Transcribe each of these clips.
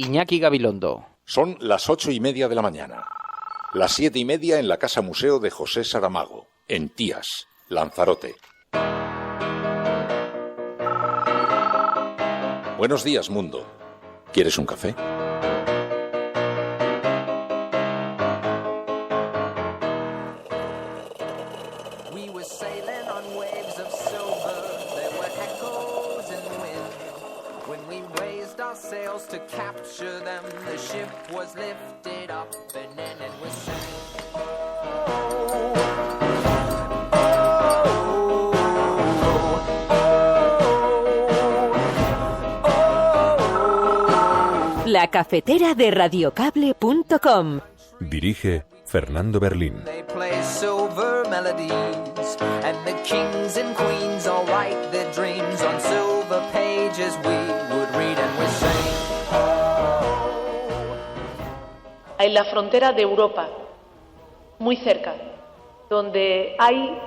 Iñaki Gabilondo. Son las 8:30 de la mañana. Las 7:30 en la Casa Museo de José Saramago, en Tías, Lanzarote. Buenos días, mundo. ¿Quieres un café? La cafetera de radiocable.com. Dirige Fernando Berlín. En la frontera de Europa, muy cerca, donde hay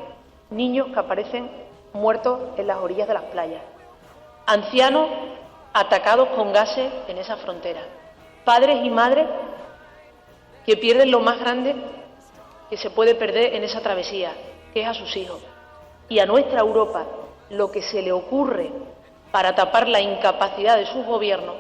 niños que aparecen muertos en las orillas de las playas, ancianos atacados con gases en esa frontera, padres y madres que pierden lo más grande que se puede perder en esa travesía, que es a sus hijos. Y a nuestra Europa lo que se le ocurre para tapar la incapacidad de sus gobiernos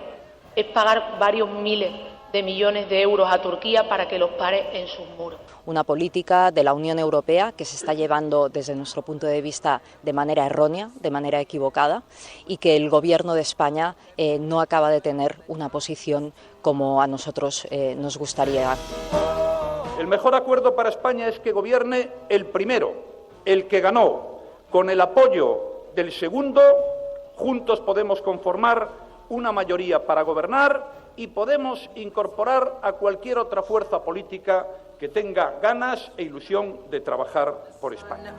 es pagar varios miles de millones de euros a Turquía para que los pare en sus muros. Una política de la Unión Europea que se está llevando desde nuestro punto de vista de manera errónea, de manera equivocada, y que el Gobierno de España no acaba de tener una posición como a nosotros nos gustaría. El mejor acuerdo para España es que gobierne el primero, el que ganó. Con el apoyo del segundo, juntos podemos conformar una mayoría para gobernar y podemos incorporar a cualquier otra fuerza política que tenga ganas e ilusión de trabajar por España.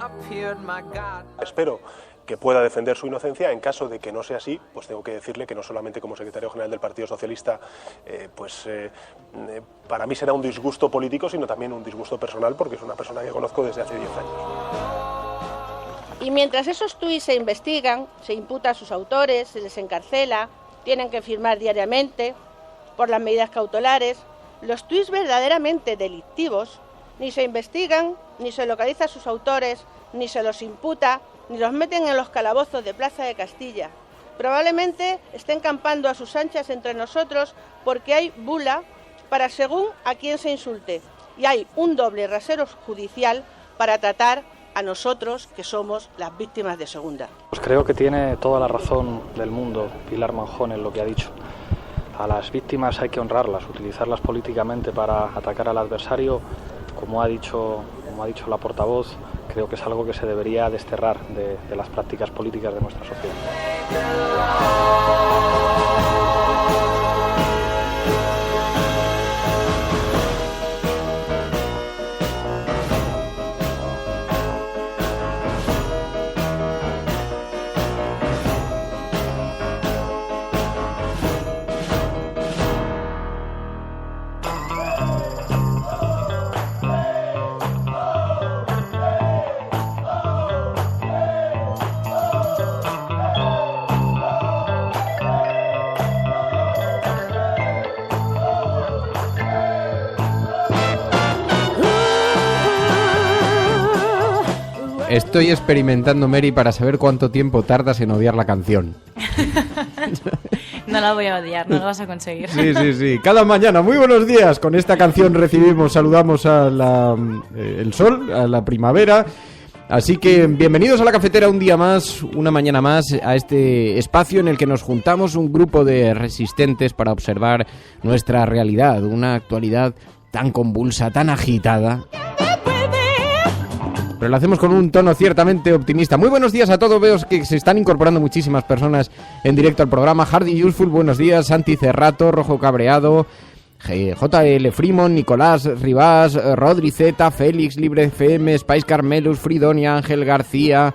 Espero que pueda defender su inocencia. En caso de que no sea así, pues tengo que decirle que no solamente como secretario general del Partido Socialista, para mí será un disgusto político, sino también un disgusto personal, porque es una persona que conozco desde hace 10 años. Y mientras esos tuits se investigan, se imputa a sus autores, se les encarcela, tienen que firmar diariamente por las medidas cautelares, los tuits verdaderamente delictivos ni se investigan, ni se localiza a sus autores, ni se los imputa, ni los meten en los calabozos de Plaza de Castilla. Probablemente estén campando a sus anchas entre nosotros porque hay bula para según a quien se insulte y hay un doble rasero judicial para tratar a nosotros que somos las víctimas de segunda. Pues creo que tiene toda la razón del mundo Pilar Manjón en lo que ha dicho. A las víctimas hay que honrarlas, utilizarlas políticamente para atacar al adversario, como ha dicho la portavoz, creo que es algo que se debería desterrar de las prácticas políticas de nuestra sociedad. Estoy experimentando, Mary, para saber cuánto tiempo tardas en odiar la canción. No la voy a odiar, no lo vas a conseguir. Sí. Cada mañana, muy buenos días. Con esta canción saludamos a el sol, a la primavera. Así que bienvenidos a la cafetera un día más, una mañana más, a este espacio en el que nos juntamos un grupo de resistentes para observar nuestra realidad, una actualidad tan convulsa, tan agitada. Pero lo hacemos con un tono ciertamente optimista. Muy buenos días a todos, veo que se están incorporando muchísimas personas en directo al programa. Hardy Useful, buenos días. Santi Cerrato, Rojo Cabreado, JL Freeman, Nicolás Rivas, Rodri Z, Félix, Libre FM, Spice Carmelus, Fridonia, Ángel García,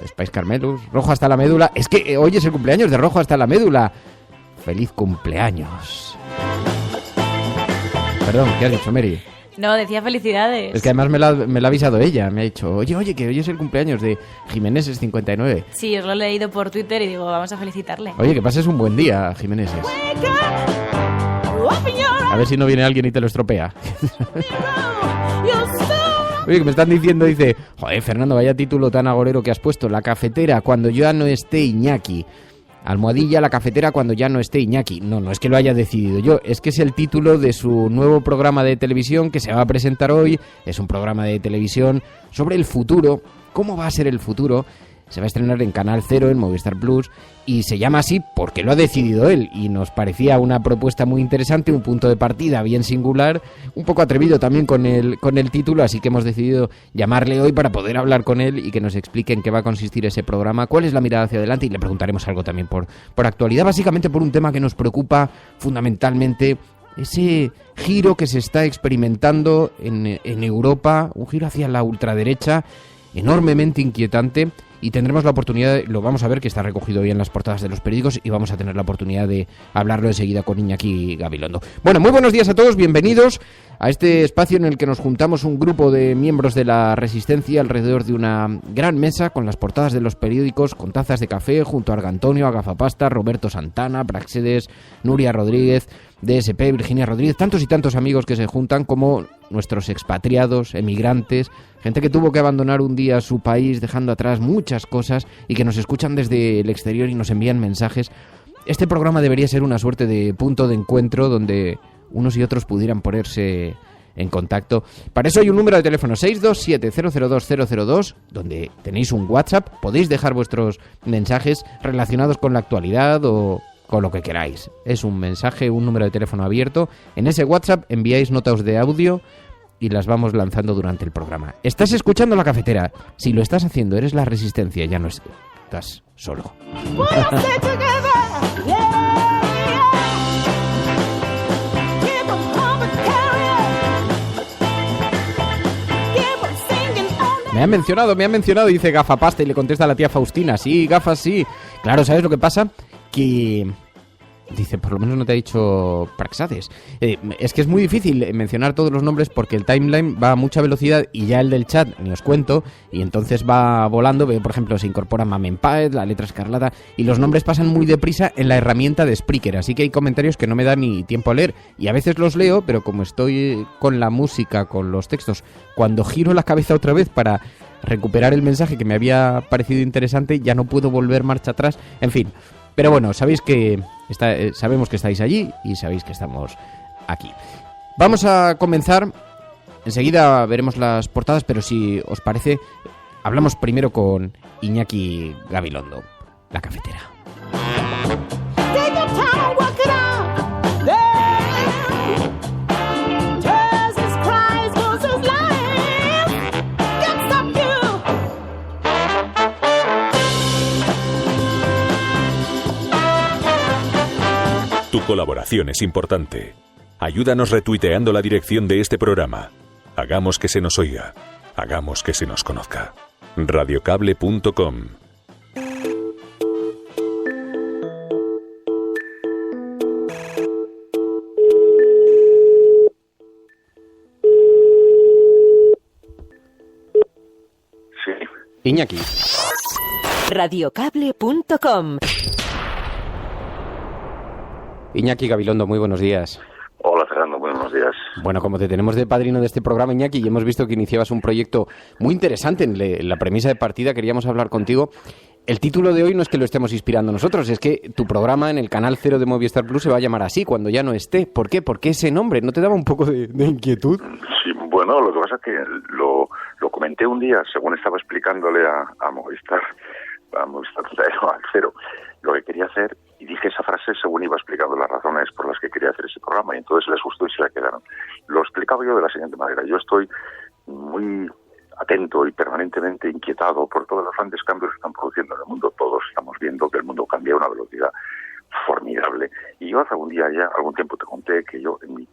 Spice Carmelus, Rojo hasta la médula. Es que hoy es el cumpleaños de Rojo hasta la médula. ¡Feliz cumpleaños! Perdón, ¿qué has dicho, Mary? No, decía felicidades. Es que además me la ha avisado ella. Me ha dicho, oye, que hoy es el cumpleaños de Jiménez 59. Sí, os lo he leído por Twitter y digo, vamos a felicitarle. Oye, que pases un buen día, Jiménez. A ver si no viene alguien y te lo estropea. Oye, que me están diciendo, dice, joder, Fernando, vaya título tan agorero que has puesto. La cafetera cuando ya no esté Iñaki. Almohadilla, la cafetera cuando ya no esté Iñaki. No es que lo haya decidido yo, es que es el título de su nuevo programa de televisión que se va a presentar hoy. Es un programa de televisión sobre el futuro. ¿Cómo va a ser el futuro? Se va a estrenar en Canal 0, en Movistar Plus, y se llama así porque lo ha decidido él, y nos parecía una propuesta muy interesante, un punto de partida bien singular, un poco atrevido también con el título, así que hemos decidido llamarle hoy para poder hablar con él y que nos explique en qué va a consistir ese programa, cuál es la mirada hacia adelante, y le preguntaremos algo también por actualidad, básicamente por un tema que nos preocupa fundamentalmente, ese giro que se está experimentando en Europa, un giro hacia la ultraderecha, enormemente inquietante, y tendremos la oportunidad, lo vamos a ver, que está recogido hoy en las portadas de los periódicos, y vamos a tener la oportunidad de hablarlo enseguida con Iñaki Gabilondo. Bueno, muy buenos días a todos, bienvenidos a este espacio en el que nos juntamos un grupo de miembros de la Resistencia alrededor de una gran mesa con las portadas de los periódicos, con tazas de café, junto a Argantonio, a Gafapasta, Roberto Santana, Praxedes, Nuria Rodríguez, DSP, Virginia Rodríguez, tantos y tantos amigos que se juntan, como nuestros expatriados, emigrantes, gente que tuvo que abandonar un día su país dejando atrás muchas cosas y que nos escuchan desde el exterior y nos envían mensajes. Este programa debería ser una suerte de punto de encuentro donde unos y otros pudieran ponerse en contacto. Para eso hay un número de teléfono, 627-002-002, donde tenéis un WhatsApp, podéis dejar vuestros mensajes relacionados con la actualidad o con lo que queráis. Es un mensaje, un número de teléfono abierto. En ese WhatsApp enviáis notas de audio y las vamos lanzando durante el programa. ¿Estás escuchando La Cafetera? Si lo estás haciendo, eres la Resistencia, ya no estás solo. Me han mencionado, dice Gafapasta, y le contesta a la tía Faustina, sí, gafas, sí. Claro, ¿sabes lo que pasa? Que... dice, por lo menos no te ha dicho Praxades. Es que es muy difícil mencionar todos los nombres porque el timeline va a mucha velocidad y ya el del chat ni os cuento, y entonces va volando. Veo, por ejemplo, se incorpora Mamen Páez, la letra escarlata, y los nombres pasan muy deprisa en la herramienta de Spreaker, así que hay comentarios que no me da ni tiempo a leer, y a veces los leo, pero como estoy con la música, con los textos, cuando giro la cabeza otra vez para recuperar el mensaje que me había parecido interesante, ya no puedo volver marcha atrás, en fin. Pero bueno, sabéis que sabemos que estáis allí y sabéis que estamos aquí. Vamos a comenzar, enseguida veremos las portadas, pero si os parece, hablamos primero con Iñaki Gabilondo, La Cafetera. Tu colaboración es importante. Ayúdanos retuiteando la dirección de este programa. Hagamos que se nos oiga. Hagamos que se nos conozca. Radiocable.com. Sí. Iñaki. Radiocable.com. Iñaki Gabilondo, muy buenos días. Hola, Fernando, buenos días. Bueno, como te tenemos de padrino de este programa, Iñaki, y hemos visto que iniciabas un proyecto muy interesante en la premisa de partida, queríamos hablar contigo. El título de hoy no es que lo estemos inspirando nosotros, es que tu programa en el Canal 0 de Movistar Plus se va a llamar así, cuando ya no esté. ¿Por qué? ¿Por qué ese nombre? ¿No te daba un poco de inquietud? Sí, bueno, lo que pasa es que lo comenté un día, según estaba explicándole a Movistar al 0, lo que quería hacer, y dije esa frase según iba explicando las razones por las que quería hacer ese programa, y entonces les gustó y se la quedaron. Lo explicaba yo de la siguiente manera: yo estoy muy atento y permanentemente inquietado por todos los grandes cambios que están produciendo en el mundo. Todos estamos viendo que el mundo cambia a una velocidad formidable, y yo hace algún tiempo te conté que yo en mi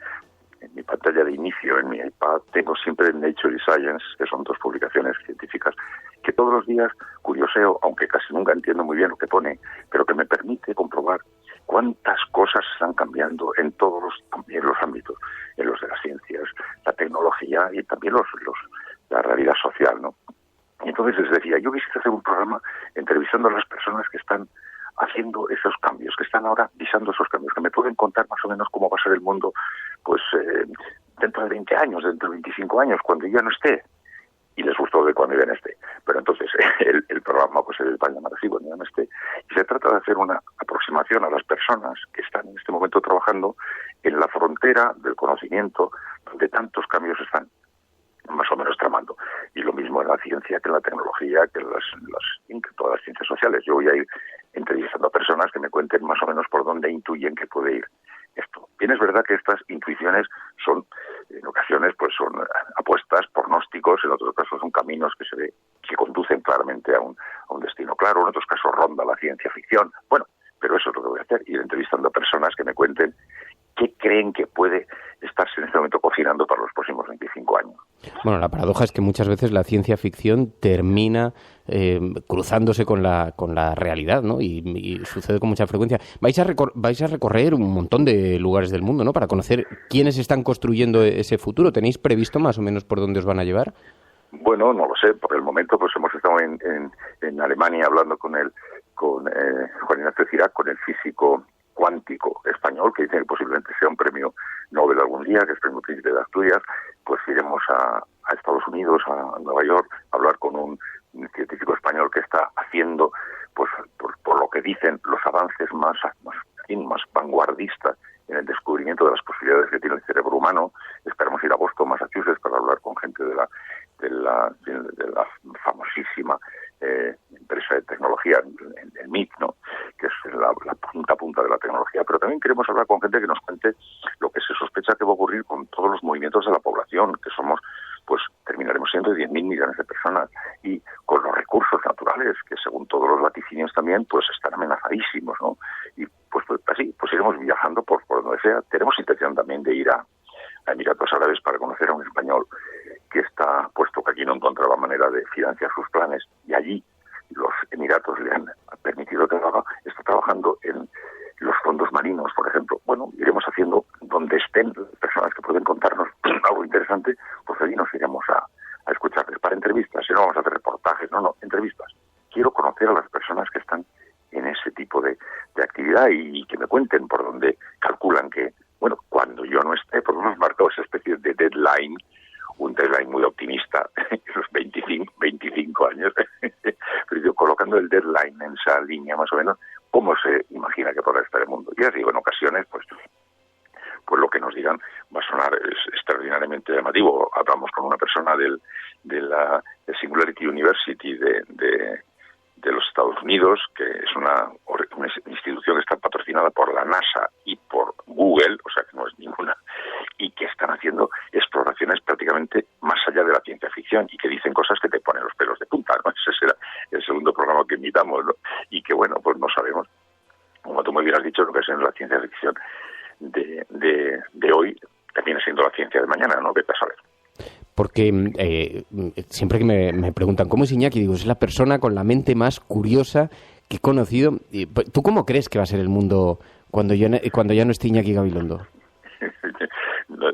pantalla de inicio, en mi iPad, tengo siempre Nature y Science, que son dos publicaciones científicas, que todos los días curioseo, aunque casi nunca entiendo muy bien lo que pone, pero que me permite comprobar cuántas cosas están cambiando en todos también los ámbitos, en los de las ciencias, la tecnología y también la realidad social, ¿no? Y entonces les decía, yo quisiera hacer un programa entrevistando a las personas que están haciendo esos cambios, que están ahora visando esos cambios, que me pueden contar más o menos cómo va a ser el mundo, pues dentro de 20 años, dentro de 25 años, cuando yo ya no esté. Y les gustó de cuando ya no esté. Pero entonces el programa pues se va a llamar así, cuando ya no esté. Y se trata de hacer una aproximación a las personas que están en este momento trabajando en la frontera del conocimiento, donde tantos cambios están más o menos tramando. Y lo mismo en la ciencia que en la tecnología, que en todas las ciencias sociales. Yo voy a ir entrevistando a personas que me cuenten más o menos por dónde intuyen que puede ir esto. Bien, es verdad que estas intuiciones son, en ocasiones, pues son apuestas, pronósticos, en otros casos son caminos que conducen claramente a un destino claro, en otros casos ronda la ciencia ficción. Bueno, pero eso es lo que voy a hacer, ir entrevistando a personas que me cuenten qué creen que puede estarse en este momento cocinando para los próximos 25 años. Bueno, la paradoja es que muchas veces la ciencia ficción termina cruzándose con la realidad, ¿no? Y sucede con mucha frecuencia. Vais a recorrer un montón de lugares del mundo, ¿no? Para conocer quiénes están construyendo ese futuro. ¿Tenéis previsto más o menos por dónde os van a llevar? Bueno, no lo sé. Por el momento, pues hemos estado en Alemania hablando con Juan Ignacio Cirac, con el físico cuántico español, que dice que posiblemente sea un premio Nobel algún día, que es Premio Príncipe de Asturias. Pues iremos a Estados Unidos, a Nueva York, a hablar con un científico español que está haciendo, pues por lo que dicen, los avances más vanguardistas en el descubrimiento de las posibilidades que tiene el cerebro humano. Esperamos ir a Boston, Massachusetts, para hablar con gente de la famosísima empresa de tecnología, el MIT, ¿no? Que es la punta de la tecnología. Pero también queremos hablar con gente que nos cuente lo que se sospecha que va a ocurrir con todos los movimientos de la población, que somos, pues terminaremos siendo 10.000 millones de personas, y con los recursos naturales, que según todos los vaticinios también, pues están amenazadísimos, ¿no? Y pues así, pues iremos viajando por donde sea. Tenemos intención también de ir a Emiratos Árabes para conocer a un español que está, puesto que aquí no encontraba manera de financiar sus planes, y allí los Emiratos le han permitido que lo haga, está trabajando en los fondos marinos, por ejemplo. Bueno, iremos haciendo donde estén personas que pueden contarnos algo interesante, pues allí nos iremos a escucharles para entrevistas. Si no vamos a hacer reportajes, no, entrevistas. Quiero conocer a las personas que están en ese tipo de actividad y que me cuenten por dónde calculan que, bueno, cuando yo no esté, pues hemos marcado esa especie de deadline, un deadline muy optimista, los 25 años, pero yo colocando el deadline en esa línea más o menos, ¿cómo se imagina que podrá estar el mundo? Y así, en ocasiones, pues lo que nos digan va a sonar extraordinariamente llamativo. Hablamos con una persona de la Singularity University de los Estados Unidos, que es una institución que está patrocinada por la NASA y por Google, o sea que no es ninguna, y que están haciendo exploraciones prácticamente más allá de la ciencia ficción y que dicen cosas que te ponen los pelos de punta, ¿no? Ese será el segundo programa que invitamos, ¿no? Y que, bueno, pues no sabemos, como tú muy bien has dicho, lo que es en la ciencia ficción de hoy termina siendo la ciencia de mañana, ¿no? Vete a saber. Porque siempre que me preguntan ¿cómo es Iñaki? Digo, es la persona con la mente más curiosa que he conocido. ¿Tú cómo crees que va a ser el mundo cuando ya no esté Iñaki Gabilondo?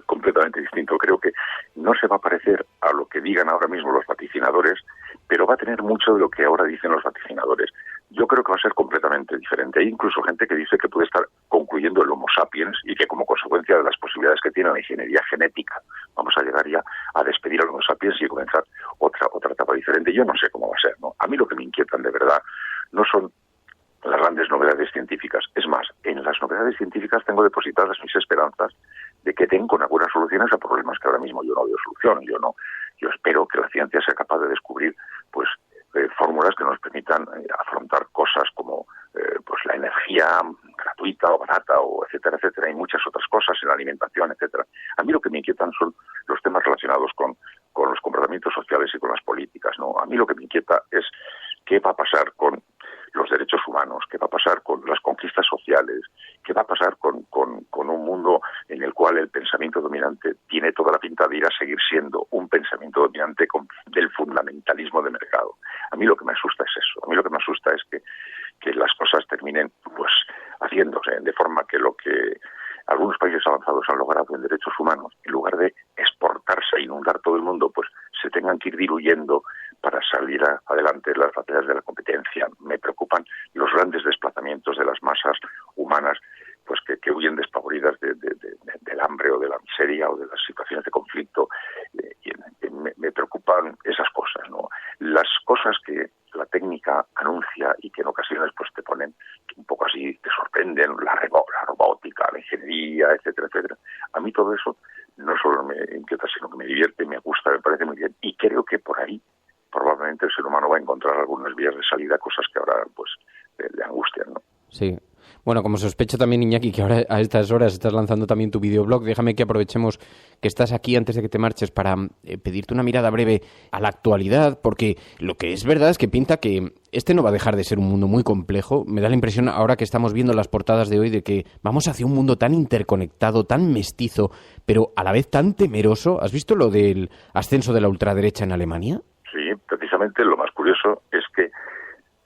Completamente distinto. Creo que no se va a parecer a lo que digan ahora mismo los vaticinadores, pero va a tener mucho de lo que ahora dicen los vaticinadores. Yo creo que va a ser completamente diferente. Hay incluso gente que dice que puede estar concluyendo el Homo sapiens y que como consecuencia de las posibilidades que tiene la ingeniería genética vamos a llegar ya a despedir al Homo sapiens y comenzar otra etapa diferente. Yo no sé cómo va a ser, ¿no? A mí lo que me inquietan de verdad no son las grandes novedades científicas. Es más, en las novedades científicas tengo depositadas mis esperanzas de que den con algunas soluciones a problemas que ahora mismo yo no veo solución. Yo espero que la ciencia sea capaz de descubrir pues fórmulas que nos permitan afrontar cosas como pues la energía gratuita o barata, o etcétera, etcétera, y muchas otras cosas en la alimentación, etcétera. A mí lo que me inquietan son los temas relacionados con los comportamientos sociales y con las políticas, ¿no? A mí lo que me inquieta es qué va a pasar con los derechos humanos, qué va a pasar con las conquistas sociales, qué va a pasar con un mundo en el cual el pensamiento dominante tiene toda la pinta de ir a seguir siendo un pensamiento dominante del fundamentalismo de mercado. A mí lo que me asusta es eso. A mí lo que me asusta es que las cosas terminen pues haciéndose de adelante las batallas de la competencia. Me preocupan los grandes desplazamientos de las masas humanas, pues que huyen despavoridas del hambre o de la miseria o de las situaciones de conflicto. Me preocupan esas cosas, ¿no? Las cosas que la técnica anuncia y que en ocasiones pues te ponen un poco así, te sorprenden, la robótica, la ingeniería, etcétera, etcétera. A mí todo eso no solo me inquieta, sino que me divierte, me gusta, me parece muy bien, y creo que por ahí probablemente el ser humano va a encontrar algunas vías de salida, cosas que ahora pues le angustian, ¿no? Sí. Bueno, como sospecho también, Iñaki, que ahora a estas horas estás lanzando también tu videoblog, déjame que aprovechemos que estás aquí antes de que te marches para pedirte una mirada breve a la actualidad, porque lo que es verdad es que pinta que este no va a dejar de ser un mundo muy complejo. Me da la impresión, ahora que estamos viendo las portadas de hoy, de que vamos hacia un mundo tan interconectado, tan mestizo, pero a la vez tan temeroso. ¿Has visto lo del ascenso de la ultraderecha en Alemania? Sí, precisamente lo más curioso es que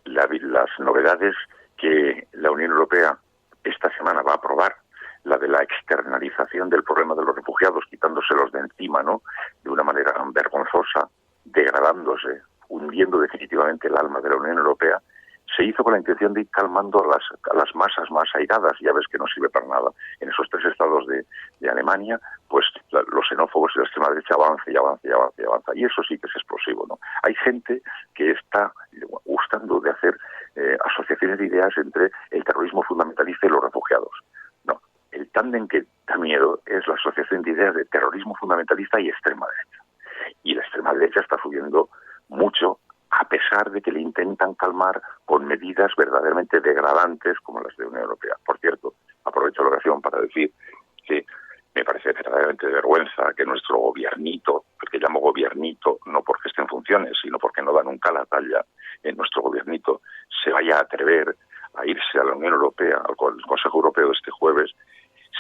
las novedades que la Unión Europea esta semana va a aprobar, la de la externalización del problema de los refugiados, quitándoselos de encima, ¿no?, de una manera vergonzosa, degradándose, hundiendo definitivamente el alma de la Unión Europea, se hizo con la intención de ir calmando a las masas más airadas. Ya ves que no sirve para nada. En esos 3 estados de Alemania, pues los xenófobos y la extrema derecha avanza y avanza y avanza y avanza. Y eso sí que es explosivo, ¿no? Hay gente que está gustando de hacer asociaciones de ideas entre el terrorismo fundamentalista y los refugiados. No, el tándem que da miedo es la asociación de ideas de terrorismo fundamentalista y extrema derecha. Y la extrema derecha está subiendo mucho, a pesar de que le intentan calmar con medidas verdaderamente degradantes como las de la Unión Europea. Por cierto, aprovecho la ocasión para decir que me parece verdaderamente de vergüenza que nuestro gobiernito, porque llamo gobiernito no porque esté en funciones, sino porque no da nunca la talla, en nuestro gobiernito se vaya a atrever a irse a la Unión Europea, al Consejo Europeo de este jueves,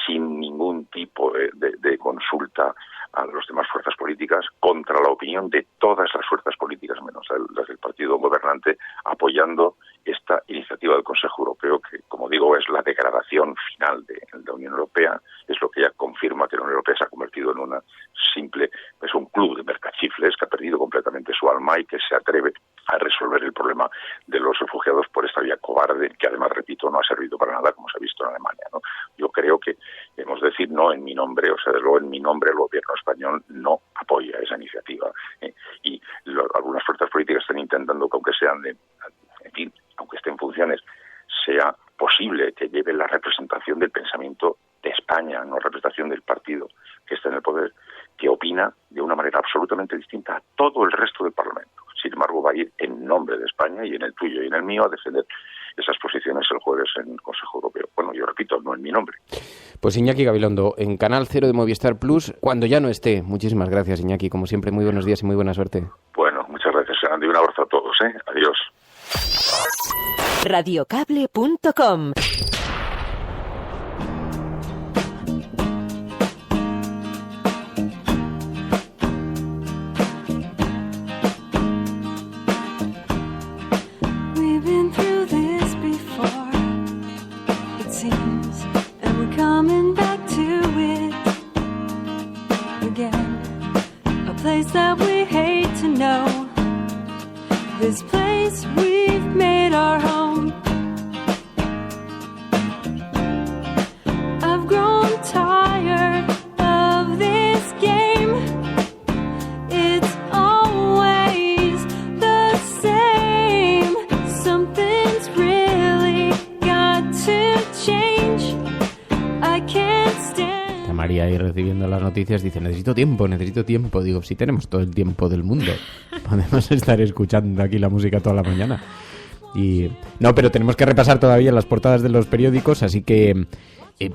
sin ningún tipo de consulta a las demás fuerzas políticas, contra la opinión de todas las fuerzas políticas, menos las del partido gobernante, apoyando esta iniciativa del Consejo Europeo, que, como digo, es la degradación final de la Unión Europea. Es lo que ya confirma que la Unión Europea se ha convertido en una simple, es un club de mercachifles que ha perdido completamente su alma y que se atreve a resolver el problema de los refugiados por esta vía cobarde, que además, repito, no ha servido para nada, como se ha visto en Alemania, ¿no? Yo creo que hemos de decir, no en mi nombre, o sea, de luego en mi nombre el gobierno español no apoya esa iniciativa. Y algunas fuerzas políticas están intentando que, aunque sean en fin, aunque esté en funciones, sea posible que lleve la representación del pensamiento de España, no representación del partido que está en el poder, que opina de una manera absolutamente distinta a todo el resto del Parlamento. Sin embargo, va a ir en nombre de España y en el tuyo y en el mío a defender esas posiciones el jueves en el Consejo Europeo. Bueno, yo repito, no en mi nombre. Pues Iñaki Gabilondo, en Canal 0 de Movistar Plus, cuando ya no esté. Muchísimas gracias, Iñaki. Como siempre, muy buenos días y muy buena suerte. Bueno, muchas gracias, Fernando, y un abrazo a todos, ¿eh? Adiós. Radiocable.com. This place we've made our home. I've grown tired of this game. It's always the same. Something's really got to change. I can't stand. María ahí recibiendo las noticias dice, necesito tiempo. Digo, si tenemos todo el tiempo del mundo. Podemos estar escuchando aquí la música toda la mañana. Y no, pero tenemos que repasar todavía las portadas de los periódicos, así que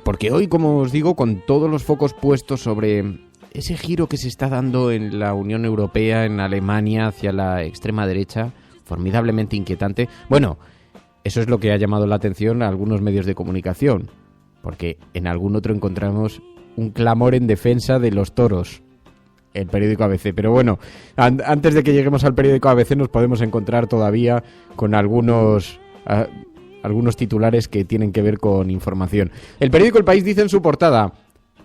porque hoy, como os digo, con todos los focos puestos sobre ese giro que se está dando en la Unión Europea, en Alemania, hacia la extrema derecha, formidablemente inquietante. Bueno, eso es lo que ha llamado la atención a algunos medios de comunicación, porque en algún otro encontramos un clamor en defensa de los toros. El periódico ABC, pero bueno, antes de que lleguemos al periódico ABC nos podemos encontrar todavía con algunos titulares que tienen que ver con información. El periódico El País dice en su portada,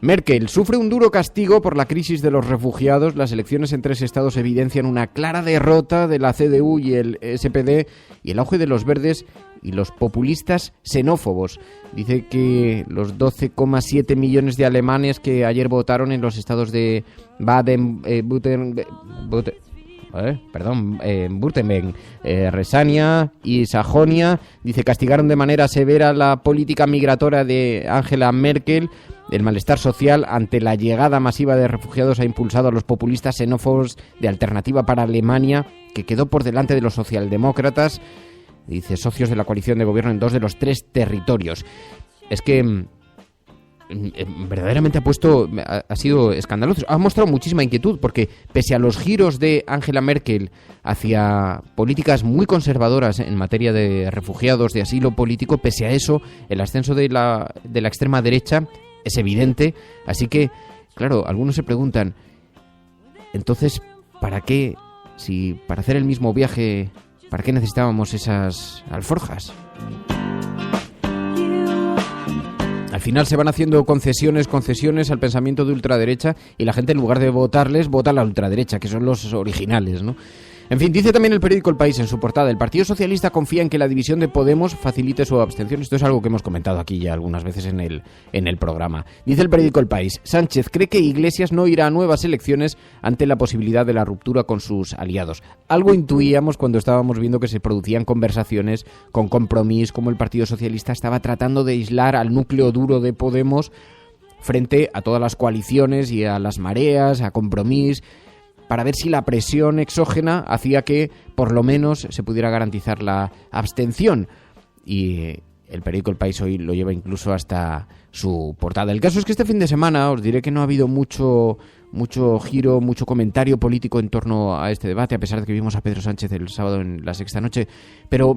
Merkel sufre un duro castigo por la crisis de los refugiados. Las elecciones en 3 estados evidencian una clara derrota de la CDU y el SPD y el auge de los verdes y los populistas xenófobos. Dice que los 12,7 millones de alemanes que ayer votaron en los estados de Württemberg, Renania y Sajonia, dice, castigaron de manera severa la política migratoria de Angela Merkel. El malestar social ante la llegada masiva de refugiados ha impulsado a los populistas xenófobos de Alternativa para Alemania, que quedó por delante de los socialdemócratas, dice, socios de la coalición de gobierno en 2 de los 3 territorios. Es que verdaderamente ha sido escandaloso. Ha mostrado muchísima inquietud porque pese a los giros de Angela Merkel hacia políticas muy conservadoras en materia de refugiados, de asilo político, pese a eso, el ascenso de la extrema derecha es evidente. Así que, claro, algunos se preguntan, entonces, ¿para qué? Si para hacer el mismo viaje, ¿para qué necesitábamos esas alforjas? Al final se van haciendo concesiones al pensamiento de ultraderecha y la gente, en lugar de votarles, vota a la ultraderecha, que son los originales, ¿no? En fin, dice también el periódico El País en su portada: el Partido Socialista confía en que la división de Podemos facilite su abstención. Esto es algo que hemos comentado aquí ya algunas veces en el programa. Dice el periódico El País: Sánchez cree que Iglesias no irá a nuevas elecciones ante la posibilidad de la ruptura con sus aliados. Algo intuíamos cuando estábamos viendo que se producían conversaciones con Compromís, como el Partido Socialista estaba tratando de aislar al núcleo duro de Podemos frente a todas las coaliciones y a las mareas, a Compromís, para ver si la presión exógena hacía que por lo menos se pudiera garantizar la abstención. Y el periódico El País hoy lo lleva incluso hasta su portada. El caso es que este fin de semana os diré que no ha habido mucho giro, mucho comentario político en torno a este debate, a pesar de que vimos a Pedro Sánchez el sábado en la Sexta Noche, pero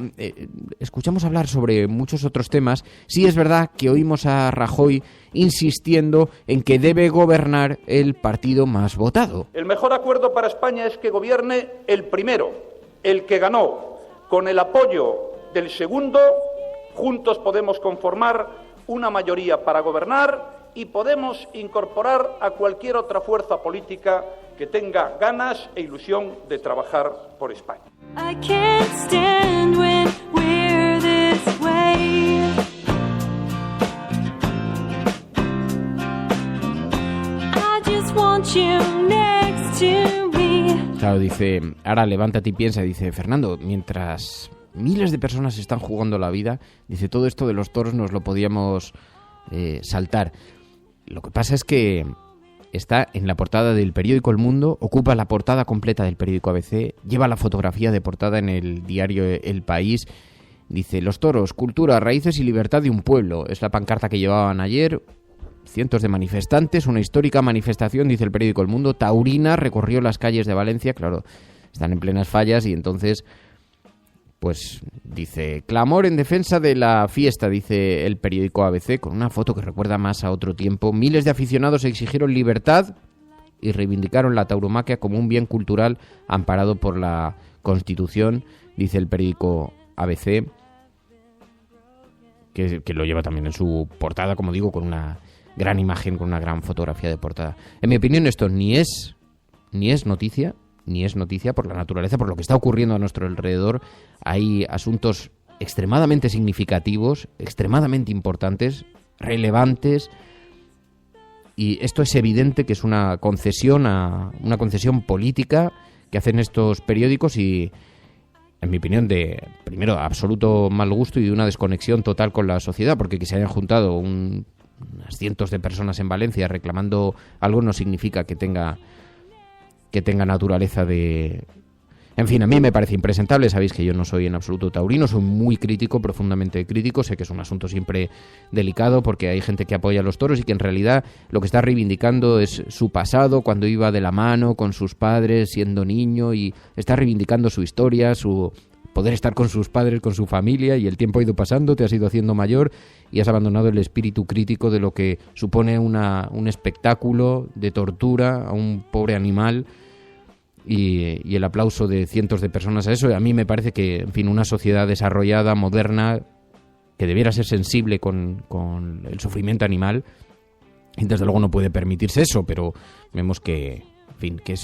escuchamos hablar sobre muchos otros temas. Sí es verdad que oímos a Rajoy insistiendo en que debe gobernar el partido más votado. El mejor acuerdo para España es que gobierne el primero, el que ganó. Con el apoyo del segundo, juntos podemos conformar una mayoría para gobernar y podemos incorporar a cualquier otra fuerza política que tenga ganas e ilusión de trabajar por España. I can't stand when we're this way. I just want you next to me. Claro, dice, ahora levántate y piensa, dice Fernando, mientras miles de personas están jugando la vida, dice, todo esto de los toros nos lo podíamos saltar. Lo que pasa es que está en la portada del periódico El Mundo, ocupa la portada completa del periódico ABC, lleva la fotografía de portada en el diario El País. Dice, los toros, cultura, raíces y libertad de un pueblo. Es la pancarta que llevaban ayer cientos de manifestantes, una histórica manifestación, dice el periódico El Mundo, taurina, recorrió las calles de Valencia. Claro, están en plenas fallas y entonces, pues dice, clamor en defensa de la fiesta, dice el periódico ABC, con una foto que recuerda más a otro tiempo. Miles de aficionados exigieron libertad y reivindicaron la tauromaquia como un bien cultural amparado por la Constitución, dice el periódico ABC, que lo lleva también en su portada, como digo, con una gran imagen, con una gran fotografía de portada. En mi opinión, esto ni es noticia por la naturaleza, por lo que está ocurriendo a nuestro alrededor. Hay asuntos extremadamente significativos, extremadamente importantes, relevantes, y esto es evidente que es una concesión política que hacen estos periódicos y, en mi opinión, de, primero, absoluto mal gusto y de una desconexión total con la sociedad, porque que se hayan juntado unas cientos de personas en Valencia reclamando algo no significa que tenga naturaleza de... En fin, a mí me parece impresentable. Sabéis que yo no soy en absoluto taurino, soy muy crítico, profundamente crítico. Sé que es un asunto siempre delicado porque hay gente que apoya a los toros y que en realidad lo que está reivindicando es su pasado, cuando iba de la mano con sus padres siendo niño, y está reivindicando su historia, su poder estar con sus padres, con su familia, y el tiempo ha ido pasando, te has ido haciendo mayor y has abandonado el espíritu crítico de lo que supone un espectáculo de tortura a un pobre animal. Y el aplauso de cientos de personas a eso, a mí me parece que, en fin, una sociedad desarrollada, moderna, que debiera ser sensible con el sufrimiento animal, Y desde luego no puede permitirse eso, pero vemos que, en fin, que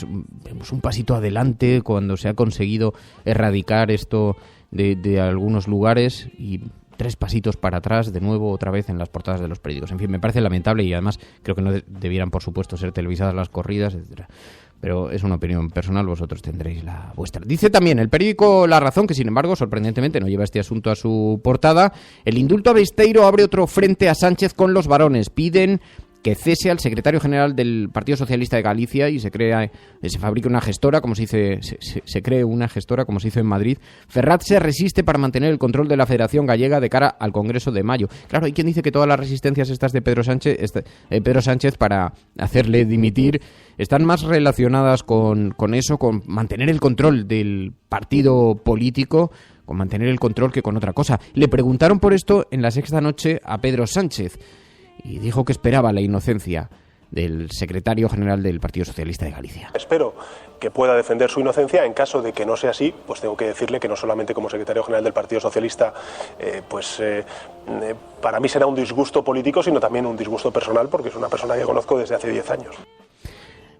vemos un pasito adelante cuando se ha conseguido erradicar esto de algunos lugares y 3 pasitos para atrás de nuevo otra vez en las portadas de los periódicos. En fin, me parece lamentable y además creo que no debieran, por supuesto, ser televisadas las corridas, etcétera. Pero es una opinión personal, vosotros tendréis la vuestra. Dice también el periódico La Razón, que sin embargo, sorprendentemente, no lleva este asunto a su portada. El indulto a Besteiro abre otro frente a Sánchez con los varones. Piden que cese al secretario general del Partido Socialista de Galicia y se fabrique una gestora, como se cree una gestora, como se hizo en Madrid. Ferraz se resiste para mantener el control de la Federación Gallega de cara al Congreso de mayo. Claro, hay quien dice que todas las resistencias estas de Pedro Sánchez para hacerle dimitir están más relacionadas con eso, con mantener el control del partido político, con mantener el control, que con otra cosa. Le preguntaron por esto en La Sexta Noche a Pedro Sánchez y dijo que esperaba la inocencia del secretario general del Partido Socialista de Galicia. Espero que pueda defender su inocencia. En caso de que no sea así, pues tengo que decirle que no solamente como secretario general del Partido Socialista, para mí será un disgusto político, sino también un disgusto personal, porque es una persona que conozco desde hace 10 años.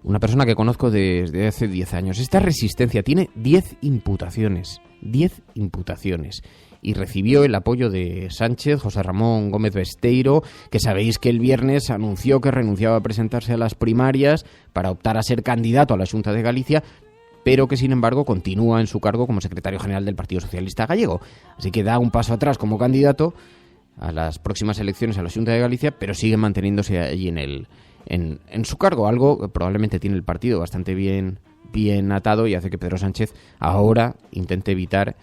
Una persona que conozco desde hace 10 años. Esta resistencia tiene 10 imputaciones. 10 imputaciones. Y recibió el apoyo de Sánchez, José Ramón Gómez Besteiro, que sabéis que el viernes anunció que renunciaba a presentarse a las primarias para optar a ser candidato a la Xunta de Galicia, pero que sin embargo continúa en su cargo como secretario general del Partido Socialista Gallego. Así que da un paso atrás como candidato a las próximas elecciones a la Xunta de Galicia, pero sigue manteniéndose allí en su cargo, algo que probablemente tiene el partido bastante bien atado y hace que Pedro Sánchez ahora intente evitar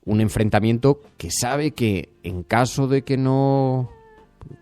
un enfrentamiento que sabe que en caso de que no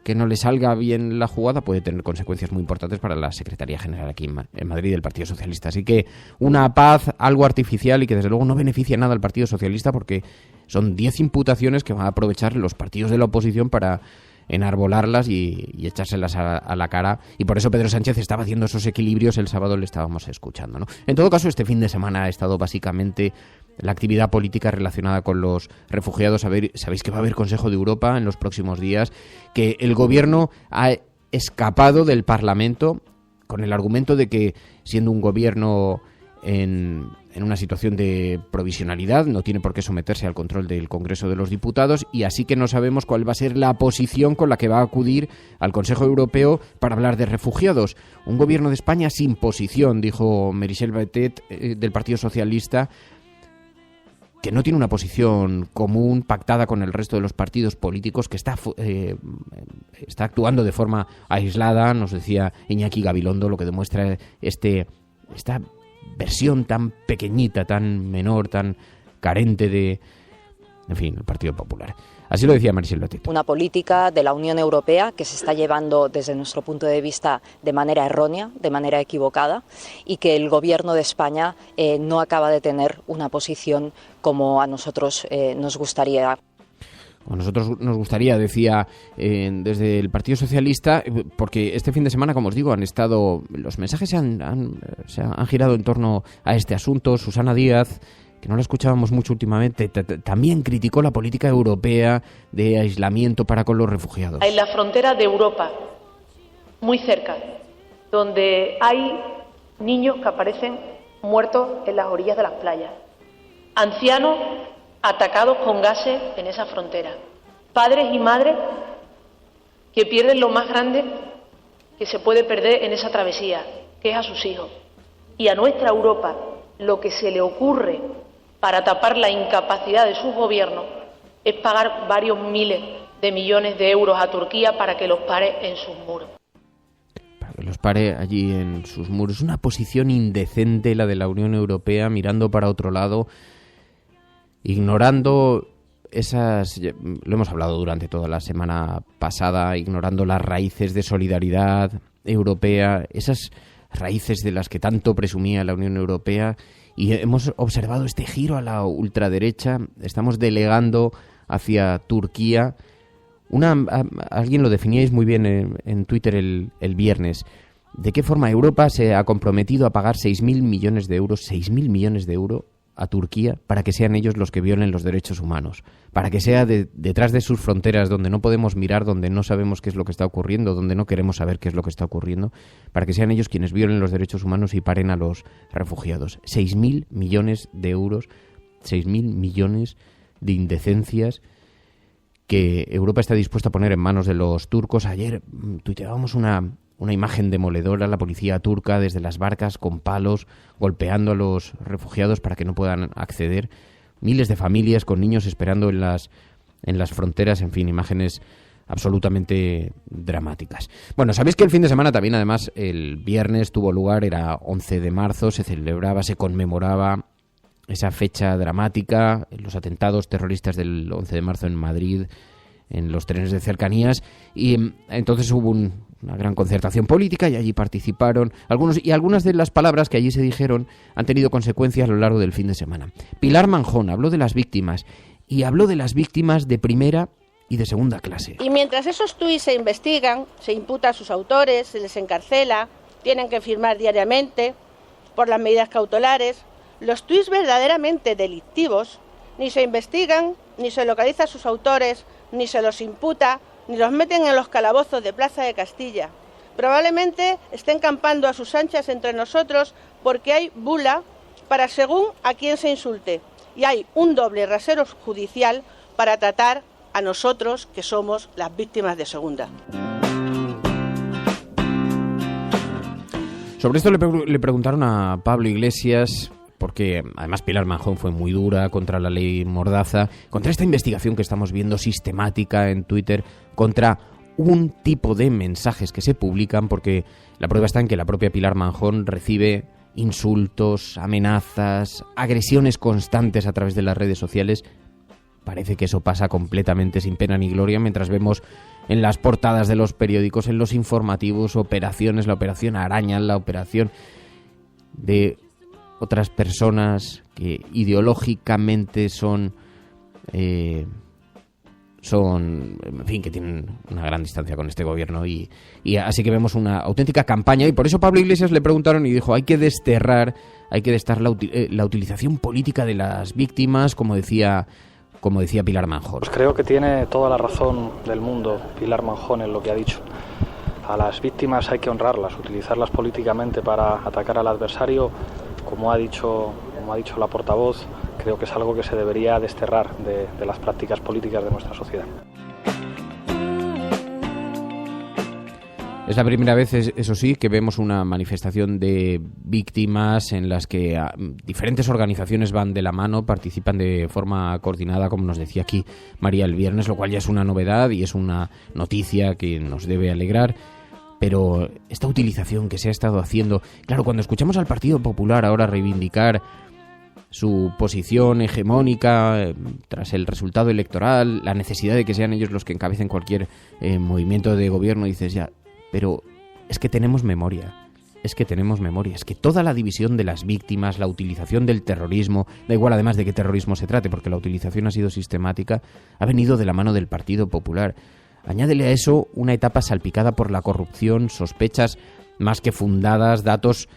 le salga bien la jugada puede tener consecuencias muy importantes para la Secretaría General aquí en Madrid del Partido Socialista. Así que una paz algo artificial y que desde luego no beneficia nada al Partido Socialista, porque son 10 imputaciones que van a aprovechar los partidos de la oposición para enarbolarlas y echárselas a la cara, y por eso Pedro Sánchez estaba haciendo esos equilibrios. El sábado le estábamos escuchando, ¿no? En todo caso, este fin de semana ha estado básicamente la actividad política relacionada con los refugiados. Sabéis que va a haber Consejo de Europa en los próximos días, que el gobierno ha escapado del Parlamento con el argumento de que, siendo un gobierno en una situación de provisionalidad, no tiene por qué someterse al control del Congreso de los Diputados, y así que no sabemos cuál va a ser la posición con la que va a acudir al Consejo Europeo para hablar de refugiados. Un gobierno de España sin posición, dijo Meritxell Batet, del Partido Socialista, que no tiene una posición común pactada con el resto de los partidos políticos, que está actuando de forma aislada. Nos decía Iñaki Gabilondo, lo que demuestra esta versión tan pequeñita, tan menor, tan carente de, en fin, el Partido Popular. Así lo decía Meritxell Batet. Una política de la Unión Europea que se está llevando desde nuestro punto de vista de manera errónea, de manera equivocada, y que el Gobierno de España no acaba de tener una posición como a nosotros nos gustaría. A nosotros nos gustaría, decía desde el Partido Socialista, porque este fin de semana, como os digo, los mensajes se han girado en torno a este asunto. Susana Díaz, que no la escuchábamos mucho últimamente, también criticó la política europea de aislamiento para con los refugiados. En la frontera de Europa, muy cerca, donde hay niños que aparecen muertos en las orillas de las playas, ancianos atacados con gases en esa frontera, padres y madres que pierden lo más grande que se puede perder en esa travesía, que es a sus hijos. Y a nuestra Europa lo que se le ocurre para tapar la incapacidad de sus gobiernos es pagar varios miles de millones de euros a Turquía para que los pare en sus muros. Para que los pare allí en sus muros. Una posición indecente la de la Unión Europea, mirando para otro lado, ignorando lo hemos hablado durante toda la semana pasada, ignorando las raíces de solidaridad europea, esas raíces de las que tanto presumía la Unión Europea, y hemos observado este giro a la ultraderecha. Estamos delegando hacia Turquía. Alguien lo definíais muy bien en Twitter el viernes. ¿De qué forma Europa se ha comprometido a pagar 6.000 millones de euros? 6.000 millones de euros a Turquía para que sean ellos los que violen los derechos humanos, para que sea detrás de sus fronteras donde no podemos mirar, donde no sabemos qué es lo que está ocurriendo, donde no queremos saber qué es lo que está ocurriendo, para que sean ellos quienes violen los derechos humanos y paren a los refugiados. 6.000 millones de euros, 6.000 millones de indecencias que Europa está dispuesta a poner en manos de los turcos. Ayer tuiteábamos una imagen demoledora, la policía turca desde las barcas con palos golpeando a los refugiados para que no puedan acceder. Miles de familias con niños esperando en las fronteras, en fin, imágenes absolutamente dramáticas. Bueno, sabéis que el fin de semana también, además, el viernes tuvo lugar, era 11 de marzo, se celebraba, se conmemoraba esa fecha dramática, los atentados terroristas del 11 de marzo en Madrid, en los trenes de cercanías, y entonces hubo una gran concertación política y allí participaron algunas de las palabras que allí se dijeron han tenido consecuencias a lo largo del fin de semana. Pilar Manjón habló de las víctimas y habló de las víctimas de primera y de segunda clase. Y mientras esos tuits se investigan, se imputa a sus autores, se les encarcela, tienen que firmar diariamente por las medidas cautelares, los tuits verdaderamente delictivos ni se investigan, ni se localiza a sus autores, ni se los imputa, ni los meten en los calabozos de Plaza de Castilla. Probablemente estén campando a sus anchas entre nosotros porque hay bula para según a quién se insulte. Y hay un doble rasero judicial para tratar a nosotros, que somos las víctimas de segunda. Sobre esto le preguntaron a Pablo Iglesias, porque además Pilar Manjón fue muy dura contra la ley Mordaza, contra esta investigación que estamos viendo sistemática en Twitter, contra un tipo de mensajes que se publican, porque la prueba está en que la propia Pilar Manjón recibe insultos, amenazas, agresiones constantes a través de las redes sociales. Parece que eso pasa completamente sin pena ni gloria, mientras vemos en las portadas de los periódicos, en los informativos, operaciones, la operación Araña, la operación de otras personas que ideológicamente son, en fin, que tienen una gran distancia con este gobierno y así que vemos una auténtica campaña, y por eso Pablo Iglesias le preguntaron y dijo, hay que desterrar la utilización política de las víctimas, como decía Pilar Manjón. Pues creo que tiene toda la razón del mundo Pilar Manjón en lo que ha dicho. A las víctimas hay que honrarlas, utilizarlas políticamente para atacar al adversario, como ha dicho la portavoz, creo que es algo que se debería desterrar de las prácticas políticas de nuestra sociedad. Es la primera vez, eso sí, que vemos una manifestación de víctimas en las que diferentes organizaciones van de la mano, participan de forma coordinada, como nos decía aquí María el viernes, lo cual ya es una novedad y es una noticia que nos debe alegrar. Pero esta utilización que se ha estado haciendo, claro, cuando escuchamos al Partido Popular ahora reivindicar su posición hegemónica tras el resultado electoral, la necesidad de que sean ellos los que encabecen cualquier movimiento de gobierno, dices ya, pero es que tenemos memoria, es que toda la división de las víctimas, la utilización del terrorismo, da igual además de qué terrorismo se trate, porque la utilización ha sido sistemática, ha venido de la mano del Partido Popular. Añádele a eso una etapa salpicada por la corrupción, sospechas más que fundadas, datos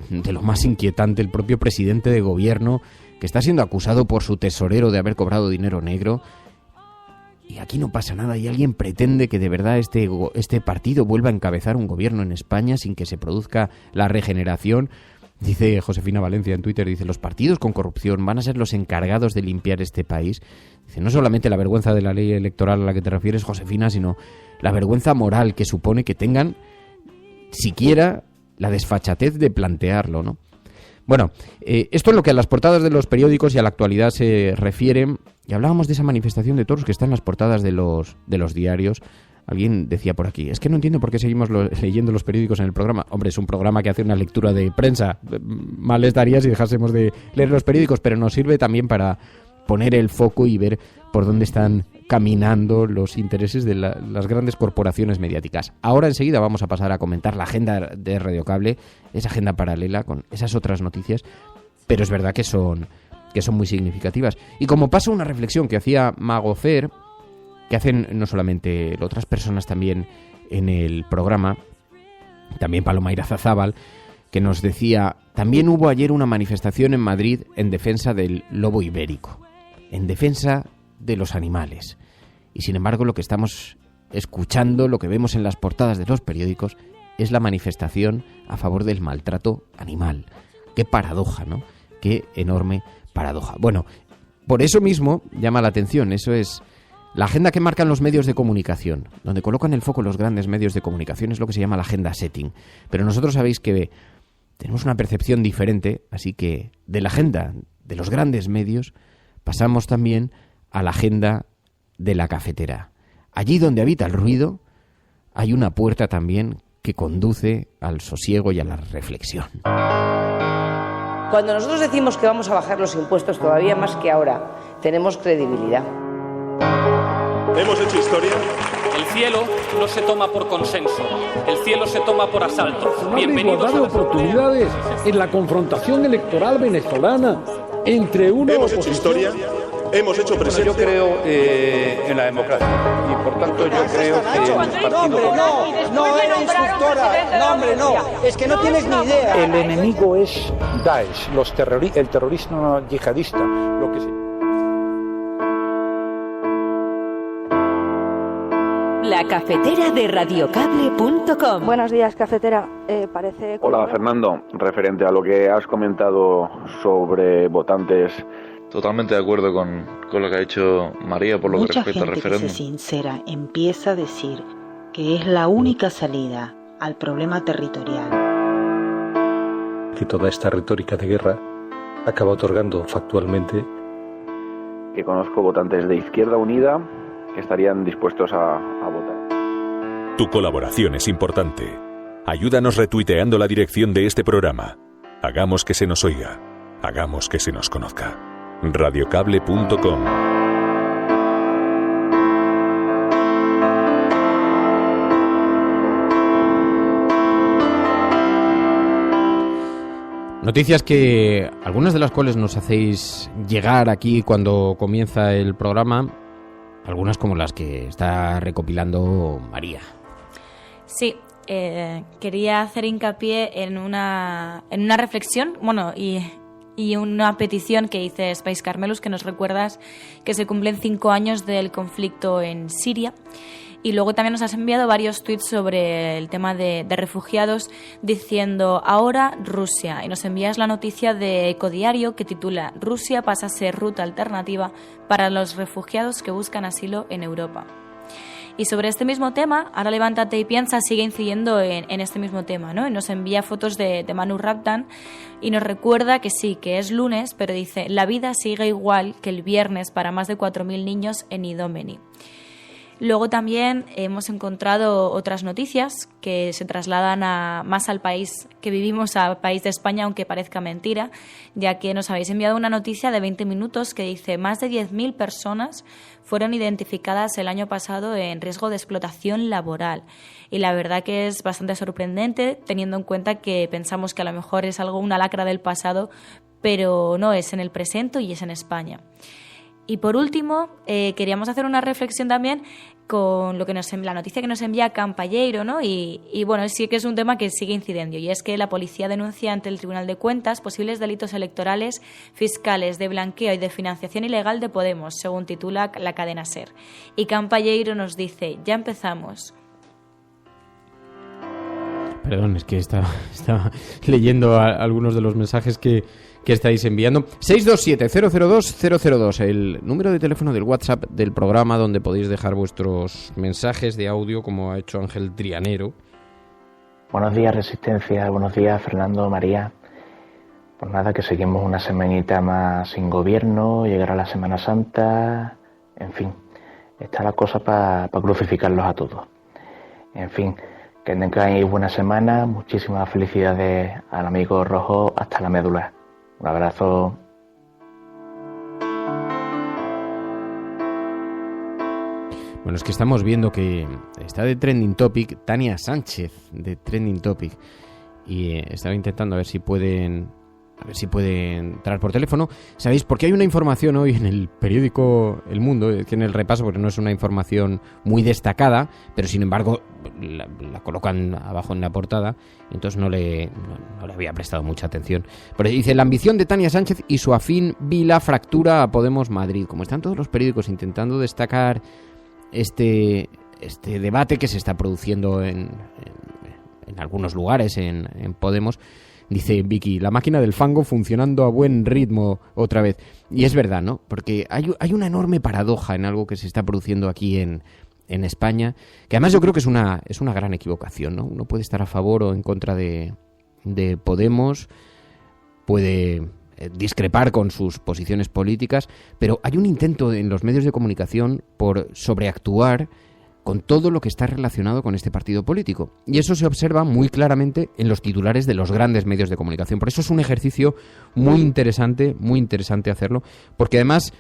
de lo más inquietante, el propio presidente de gobierno que está siendo acusado por su tesorero de haber cobrado dinero negro. Y aquí no pasa nada y alguien pretende que de verdad este partido vuelva a encabezar un gobierno en España sin que se produzca la regeneración. Dice Josefina Valencia en Twitter, dice, los partidos con corrupción van a ser los encargados de limpiar este país. Dice, no solamente la vergüenza de la ley electoral a la que te refieres, Josefina, sino la vergüenza moral que supone que tengan siquiera la desfachatez de plantearlo, ¿no? Bueno, esto es lo que a las portadas de los periódicos y a la actualidad se refiere. Y hablábamos de esa manifestación de toros que está en las portadas de los diarios. Alguien decía por aquí, es que no entiendo por qué seguimos leyendo los periódicos en el programa. Hombre, es un programa que hace una lectura de prensa. Mal estaría si dejásemos de leer los periódicos, pero nos sirve también para poner el foco y ver por dónde están caminando los intereses de las grandes corporaciones mediáticas. Ahora enseguida vamos a pasar a comentar la agenda de Radio Cable, esa agenda paralela con esas otras noticias, pero es verdad que son muy significativas. Y como pasa una reflexión que hacía Mago Fer, que hacen no solamente otras personas también en el programa, también Paloma Irazábal, que nos decía: también hubo ayer una manifestación en Madrid en defensa del lobo ibérico, en defensa de los animales. Y sin embargo, lo que estamos escuchando, lo que vemos en las portadas de los periódicos, es la manifestación a favor del maltrato animal. Qué paradoja, ¿no? Qué enorme paradoja. Bueno, por eso mismo llama la atención, eso es la agenda que marcan los medios de comunicación, donde colocan el foco los grandes medios de comunicación, es lo que se llama la agenda setting. Pero nosotros sabéis que tenemos una percepción diferente, así que de la agenda de los grandes medios pasamos también a la agenda de la cafetera. Allí donde habita el ruido hay una puerta también que conduce al sosiego y a la reflexión. Cuando nosotros decimos que vamos a bajar los impuestos todavía más que ahora, tenemos credibilidad. Hemos hecho historia. El cielo no se toma por consenso, el cielo se toma por asalto. Bienvenidos a igualdad de oportunidades en la confrontación electoral venezolana entre una Hemos hecho historia, hemos hecho presencia. Yo creo en la democracia y por tanto yo creo que el partido... No era instructora, no hombre, no, es que no tienes ni idea. El enemigo es Daesh, el terrorismo yihadista, lo que se... La cafetera de radiocable.com. Buenos días, cafetera. Parece... Hola, Fernando. Referente a lo que has comentado sobre votantes... Totalmente de acuerdo con lo que ha dicho María por lo que respecta al referéndum. Mucha gente que se sincera empieza a decir que es la única salida al problema territorial. Que toda esta retórica de guerra acaba otorgando factualmente... Que conozco votantes de Izquierda Unida que estarían dispuestos a votar. Tu colaboración es importante. Ayúdanos retuiteando la dirección de este programa. Hagamos que se nos oiga. Hagamos que se nos conozca. Radiocable.com. Noticias que algunas de las cuales nos hacéis llegar aquí cuando comienza el programa, algunas como las que está recopilando María. Sí, quería hacer hincapié en una reflexión, bueno, y una petición que hice Spice Carmelus, que nos recuerdas que se cumplen 5 años del conflicto en Siria. Y luego también nos has enviado varios tweets sobre el tema de refugiados diciendo ahora Rusia. Y nos envías la noticia de Ecodiario que titula Rusia pasa a ser ruta alternativa para los refugiados que buscan asilo en Europa. Y sobre este mismo tema, ahora Levántate y Piensa sigue incidiendo en este mismo tema, ¿no? Y nos envía fotos de Manu Rabdan y nos recuerda que sí, que es lunes, pero dice la vida sigue igual que el viernes para más de 4.000 niños en Idomeni. Luego también hemos encontrado otras noticias que se trasladan más al país que vivimos, al país de España, aunque parezca mentira, ya que nos habéis enviado una noticia de 20 minutos que dice más de 10.000 personas fueron identificadas el año pasado en riesgo de explotación laboral. Y la verdad que es bastante sorprendente, teniendo en cuenta que pensamos que a lo mejor es una lacra del pasado, pero no, es en el presente y es en España. Y por último, queríamos hacer una reflexión también con lo que la noticia que nos envía Campalleiro, ¿no? Y bueno, sí que es un tema que sigue incidiendo, y es que la policía denuncia ante el Tribunal de Cuentas posibles delitos electorales, fiscales, de blanqueo y de financiación ilegal de Podemos, según titula la cadena SER. Y Campalleiro nos dice, ya empezamos. Perdón, es que estaba leyendo algunos de los mensajes que estáis enviando. 627-002-002, el número de teléfono del WhatsApp del programa donde podéis dejar vuestros mensajes de audio, como ha hecho Ángel Trianero. Buenos días, Resistencia. Buenos días, Fernando, María. Pues nada, que seguimos una semanita más sin gobierno, llegará la Semana Santa, en fin, está la cosa para crucificarlos a todos. En fin, que tengáis buena semana, muchísimas felicidades al amigo Rojo hasta la médula. Un abrazo. Bueno, es que estamos viendo que está de Trending Topic Tania Sánchez, de Trending Topic, y estaba intentando a ver si pueden A ver si puede entrar por teléfono. ¿Sabéis? Porque hay una información hoy en el periódico El Mundo, tiene el repaso porque no es una información muy destacada, pero sin embargo la colocan abajo en la portada, entonces no le había prestado mucha atención. Pero dice: la ambición de Tania Sánchez y su afín Vila fractura a Podemos Madrid. Como están todos los periódicos intentando destacar este debate que se está produciendo en algunos lugares en Podemos. Dice Vicky: la máquina del fango funcionando a buen ritmo otra vez. Y es verdad, ¿no? Porque hay una enorme paradoja en algo que se está produciendo aquí en España, que además yo creo que es una gran equivocación, ¿no? Uno puede estar a favor o en contra de Podemos, puede discrepar con sus posiciones políticas, pero hay un intento en los medios de comunicación por sobreactuar con todo lo que está relacionado con este partido político. Y eso se observa muy claramente en los titulares de los grandes medios de comunicación. Por eso es un ejercicio muy interesante hacerlo, porque además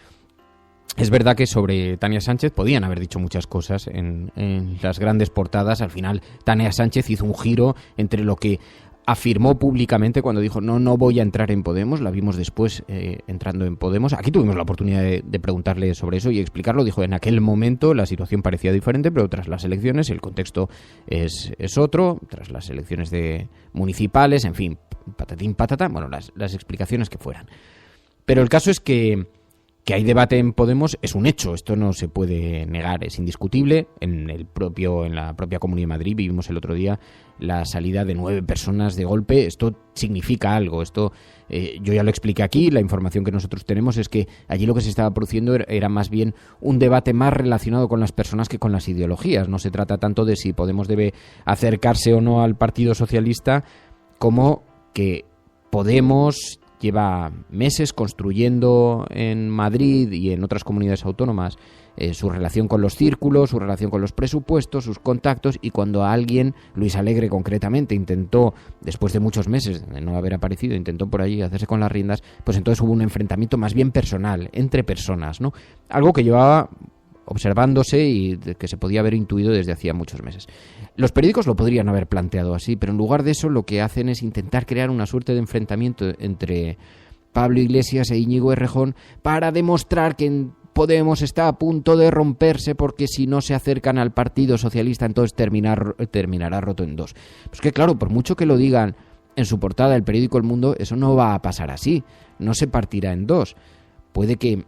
es verdad que sobre Tania Sánchez podían haber dicho muchas cosas en las grandes portadas. Al final Tania Sánchez hizo un giro entre lo que afirmó públicamente cuando dijo no voy a entrar en Podemos. La vimos después entrando en Podemos. Aquí tuvimos la oportunidad de preguntarle sobre eso y explicarlo. Dijo: en aquel momento la situación parecía diferente, pero tras las elecciones el contexto es otro, tras las elecciones municipales, en fin, patatín patata, bueno, las explicaciones que fueran. Pero el caso es que hay debate en Podemos, es un hecho, esto no se puede negar, es indiscutible. En la propia Comunidad de Madrid vivimos el otro día la salida de 9 personas de golpe. Esto significa algo, yo ya lo expliqué aquí. La información que nosotros tenemos es que allí lo que se estaba produciendo era más bien un debate más relacionado con las personas que con las ideologías. No se trata tanto de si Podemos debe acercarse o no al Partido Socialista, como que Podemos lleva meses construyendo en Madrid y en otras comunidades autónomas su relación con los círculos, su relación con los presupuestos, sus contactos, y cuando alguien, Luis Alegre concretamente, intentó, después de muchos meses de no haber aparecido, intentó por allí hacerse con las riendas, pues entonces hubo un enfrentamiento más bien personal, entre personas, ¿no? Algo que llevaba observándose y que se podía haber intuido desde hacía muchos meses. Los periódicos lo podrían haber planteado así, pero en lugar de eso lo que hacen es intentar crear una suerte de enfrentamiento entre Pablo Iglesias e Íñigo Errejón para demostrar que Podemos está a punto de romperse, porque si no se acercan al Partido Socialista entonces terminará roto en dos. Pues que claro, por mucho que lo digan en su portada el periódico El Mundo, eso no va a pasar así, no se partirá en dos. Puede que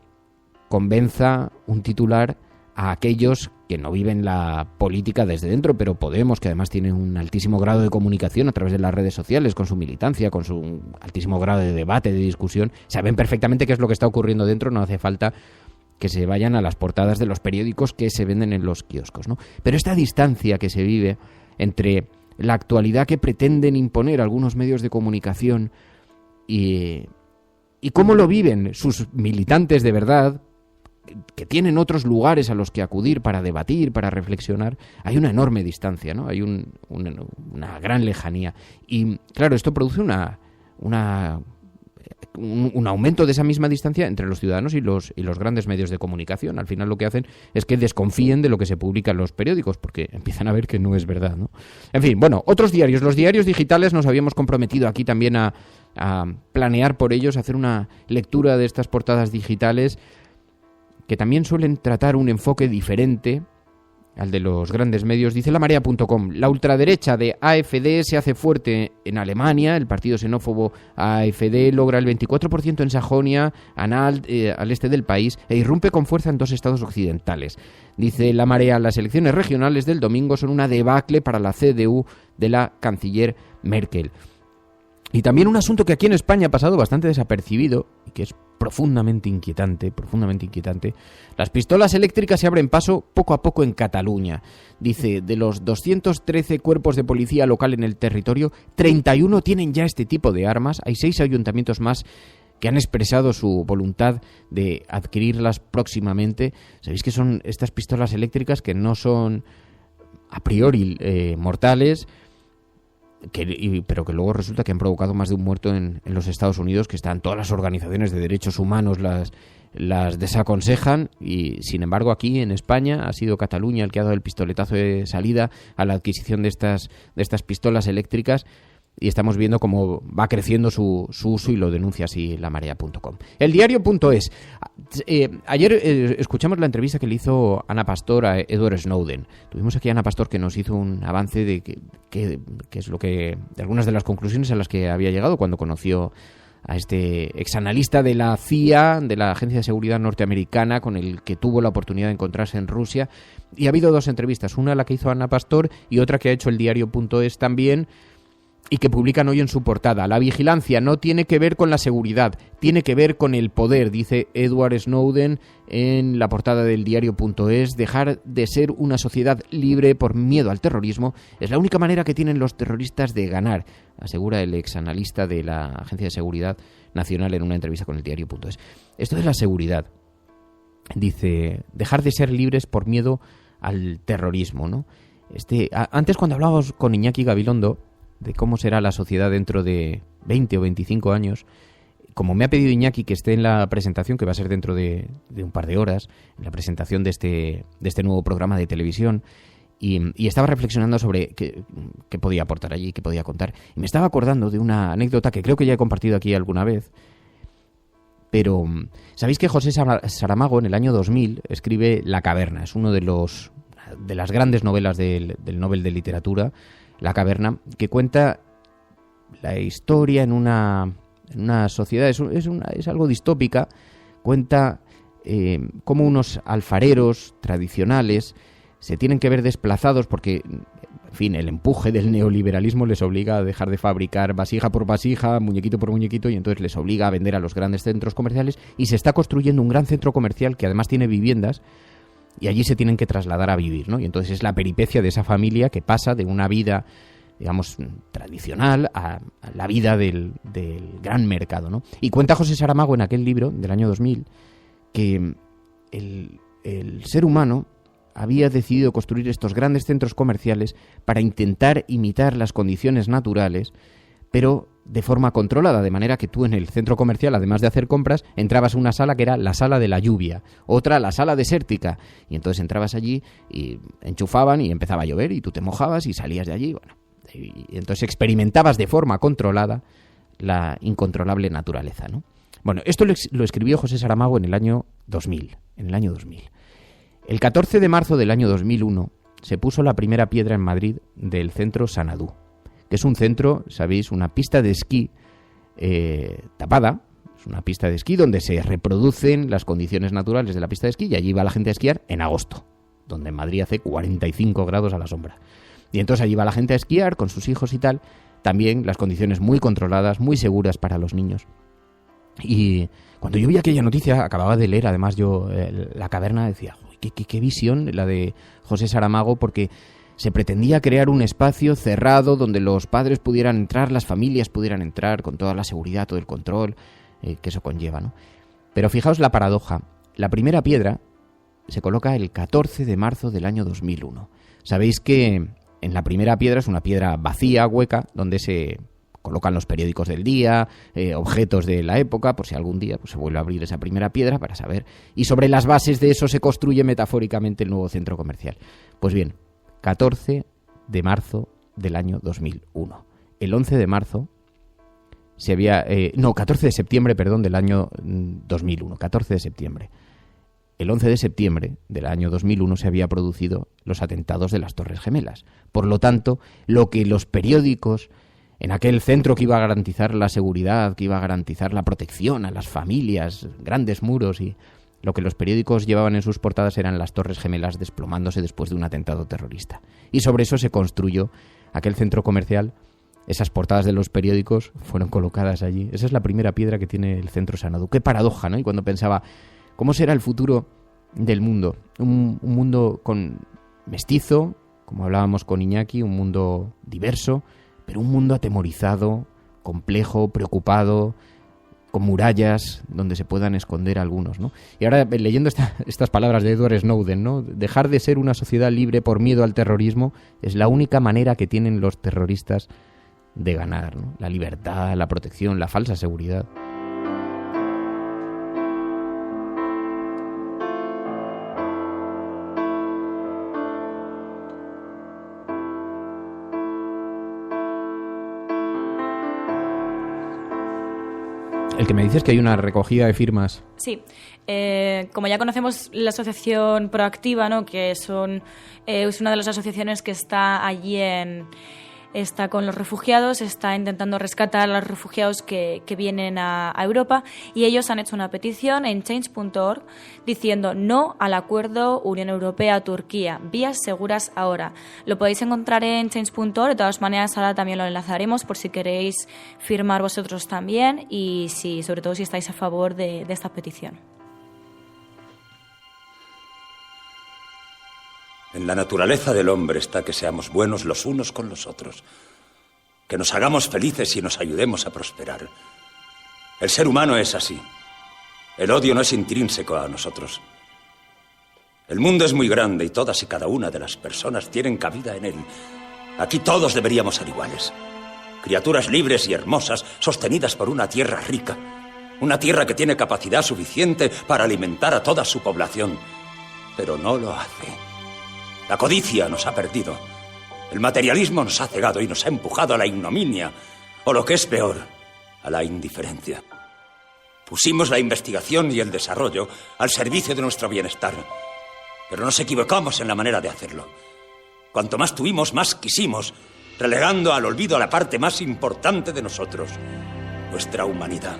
convenza un titular a aquellos que no viven la política desde dentro, pero Podemos, que además tiene un altísimo grado de comunicación a través de las redes sociales, con su militancia, con su altísimo grado de debate, de discusión, saben perfectamente qué es lo que está ocurriendo dentro. No hace falta que se vayan a las portadas de los periódicos que se venden en los kioscos, ¿no? Pero esta distancia que se vive entre la actualidad que pretenden imponer algunos medios de comunicación y cómo lo viven sus militantes de verdad, que tienen otros lugares a los que acudir para debatir, para reflexionar, hay una enorme distancia, ¿no? Hay una gran lejanía. Y claro, esto produce un aumento de esa misma distancia entre los ciudadanos y los grandes medios de comunicación. Al final lo que hacen es que desconfíen de lo que se publica en los periódicos, porque empiezan a ver que no es verdad, ¿no? En fin, bueno, otros diarios. Los diarios digitales nos habíamos comprometido aquí también a planear por ellos, a hacer una lectura de estas portadas digitales que también suelen tratar un enfoque diferente al de los grandes medios. Dice lamarea.com: la ultraderecha de AfD se hace fuerte en Alemania. El partido xenófobo AfD logra el 24% en Sajonia, Anhalt, al este del país, e irrumpe con fuerza en 2 estados occidentales. Dice La Marea: las elecciones regionales del domingo son una debacle para la CDU de la canciller Merkel. Y también un asunto que aquí en España ha pasado bastante desapercibido y que es profundamente inquietante. Las pistolas eléctricas se abren paso poco a poco en Cataluña. Dice, de los 213 cuerpos de policía local en el territorio, 31 tienen ya este tipo de armas. Hay 6 ayuntamientos más que han expresado su voluntad de adquirirlas próximamente. Sabéis que son estas pistolas eléctricas que no son a priori mortales, pero que luego resulta que han provocado más de un muerto en los Estados Unidos, que están todas las organizaciones de derechos humanos las desaconsejan, y sin embargo aquí en España ha sido Cataluña el que ha dado el pistoletazo de salida a la adquisición de estas pistolas eléctricas, y estamos viendo cómo va creciendo su uso y lo denuncia así lamarea.com. El diario.es. Ayer escuchamos la entrevista que le hizo Ana Pastor a Edward Snowden. Tuvimos aquí a Ana Pastor que nos hizo un avance de qué es lo que, de algunas de las conclusiones a las que había llegado cuando conoció a este exanalista de la CIA, de la Agencia de Seguridad Norteamericana, con el que tuvo la oportunidad de encontrarse en Rusia. Y ha habido dos entrevistas, una la que hizo Ana Pastor y otra que ha hecho el diario.es también, y que publican hoy en su portada. La vigilancia no tiene que ver con la seguridad, tiene que ver con el poder, dice Edward Snowden en la portada del diario.es. Dejar de ser una sociedad libre por miedo al terrorismo es la única manera que tienen los terroristas de ganar, asegura el exanalista de la Agencia de Seguridad Nacional en una entrevista con el diario.es. Esto es la seguridad. Dice, dejar de ser libres por miedo al terrorismo, ¿no? Antes, cuando hablábamos con Iñaki Gabilondo de cómo será la sociedad dentro de 20 o 25 años, como me ha pedido Iñaki que esté en la presentación, que va a ser dentro de un par de horas, en la presentación de este nuevo programa de televisión, y estaba reflexionando sobre qué podía aportar allí, qué podía contar. Y me estaba acordando de una anécdota que creo que ya he compartido aquí alguna vez, pero ¿sabéis que José Saramago en el año 2000 escribe La caverna? Es uno de las grandes novelas del Nobel de Literatura, La caverna, que cuenta la historia en una sociedad, es algo distópica, cuenta cómo unos alfareros tradicionales se tienen que ver desplazados porque, en fin, el empuje del neoliberalismo les obliga a dejar de fabricar vasija por vasija, muñequito por muñequito, y entonces les obliga a vender a los grandes centros comerciales, y se está construyendo un gran centro comercial que además tiene viviendas, y allí se tienen que trasladar a vivir, ¿no? Y entonces es la peripecia de esa familia que pasa de una vida, digamos, tradicional a la vida del gran mercado, ¿no? Y cuenta José Saramago en aquel libro del año 2000 que el ser humano había decidido construir estos grandes centros comerciales para intentar imitar las condiciones naturales, pero de forma controlada, de manera que tú en el centro comercial, además de hacer compras, entrabas a una sala que era la sala de la lluvia, otra la sala desértica, y entonces entrabas allí y enchufaban y empezaba a llover y tú te mojabas y salías de allí, bueno, y entonces experimentabas de forma controlada la incontrolable naturaleza, ¿no? Bueno, esto lo escribió José Saramago en el año 2000, El 14 de marzo del año 2001 se puso la primera piedra en Madrid del centro Sanadú, que es un centro, sabéis, una pista de esquí tapada. Es una pista de esquí donde se reproducen las condiciones naturales de la pista de esquí, y allí va la gente a esquiar en agosto, donde en Madrid hace 45 grados a la sombra. Y entonces allí va la gente a esquiar con sus hijos y tal, también las condiciones muy controladas, muy seguras para los niños. Y cuando yo vi aquella noticia, acababa de leer además yo La caverna, decía, qué visión la de José Saramago, porque se pretendía crear un espacio cerrado donde los padres pudieran entrar, las familias pudieran entrar con toda la seguridad, todo el control que eso conlleva, ¿no? Pero fijaos la paradoja. La primera piedra se coloca el 14 de marzo del año 2001. Sabéis que en la primera piedra es una piedra vacía, hueca, donde se colocan los periódicos del día, objetos de la época, por si algún día pues, se vuelve a abrir esa primera piedra para saber. Y sobre las bases de eso se construye metafóricamente el nuevo centro comercial. Pues bien, 14 de marzo del año 2001. El 11 de marzo se había... 14 de septiembre, perdón, del año 2001. 14 de septiembre. El 11 de septiembre del año 2001 se había producido los atentados de las Torres Gemelas. Por lo tanto, lo que los periódicos, en aquel centro que iba a garantizar la seguridad, que iba a garantizar la protección a las familias, grandes muros, y lo que los periódicos llevaban en sus portadas eran las Torres Gemelas desplomándose después de un atentado terrorista. Y sobre eso se construyó aquel centro comercial. Esas portadas de los periódicos fueron colocadas allí. Esa es la primera piedra que tiene el centro Sanadú. Qué paradoja, ¿no? Y cuando pensaba, ¿cómo será el futuro del mundo? Un mundo mestizo, como hablábamos con Iñaki, un mundo diverso, pero un mundo atemorizado, complejo, preocupado, con murallas donde se puedan esconder algunos, ¿no? Y ahora, leyendo estas palabras de Edward Snowden, ¿no? Dejar de ser una sociedad libre por miedo al terrorismo es la única manera que tienen los terroristas de ganar, ¿no? La libertad, la protección, la falsa seguridad. El que me dices que hay una recogida de firmas. Sí. Como ya conocemos la asociación Proactiva, ¿no? Que es una de las asociaciones que está allí está con los refugiados, está intentando rescatar a los refugiados que vienen a Europa, y ellos han hecho una petición en change.org diciendo no al acuerdo Unión Europea-Turquía, vías seguras ahora. Lo podéis encontrar en change.org, de todas maneras ahora también lo enlazaremos por si queréis firmar vosotros también y sobre todo si estáis a favor de esta petición. En la naturaleza del hombre está que seamos buenos los unos con los otros, que nos hagamos felices y nos ayudemos a prosperar. El ser humano es así. El odio no es intrínseco a nosotros. El mundo es muy grande y todas y cada una de las personas tienen cabida en él. Aquí todos deberíamos ser iguales. Criaturas libres y hermosas, sostenidas por una tierra rica. Una tierra que tiene capacidad suficiente para alimentar a toda su población. Pero no lo hace. La codicia nos ha perdido. El materialismo nos ha cegado y nos ha empujado a la ignominia, o lo que es peor, a la indiferencia. Pusimos la investigación y el desarrollo al servicio de nuestro bienestar, pero nos equivocamos en la manera de hacerlo. Cuanto más tuvimos, más quisimos, relegando al olvido a la parte más importante de nosotros, nuestra humanidad.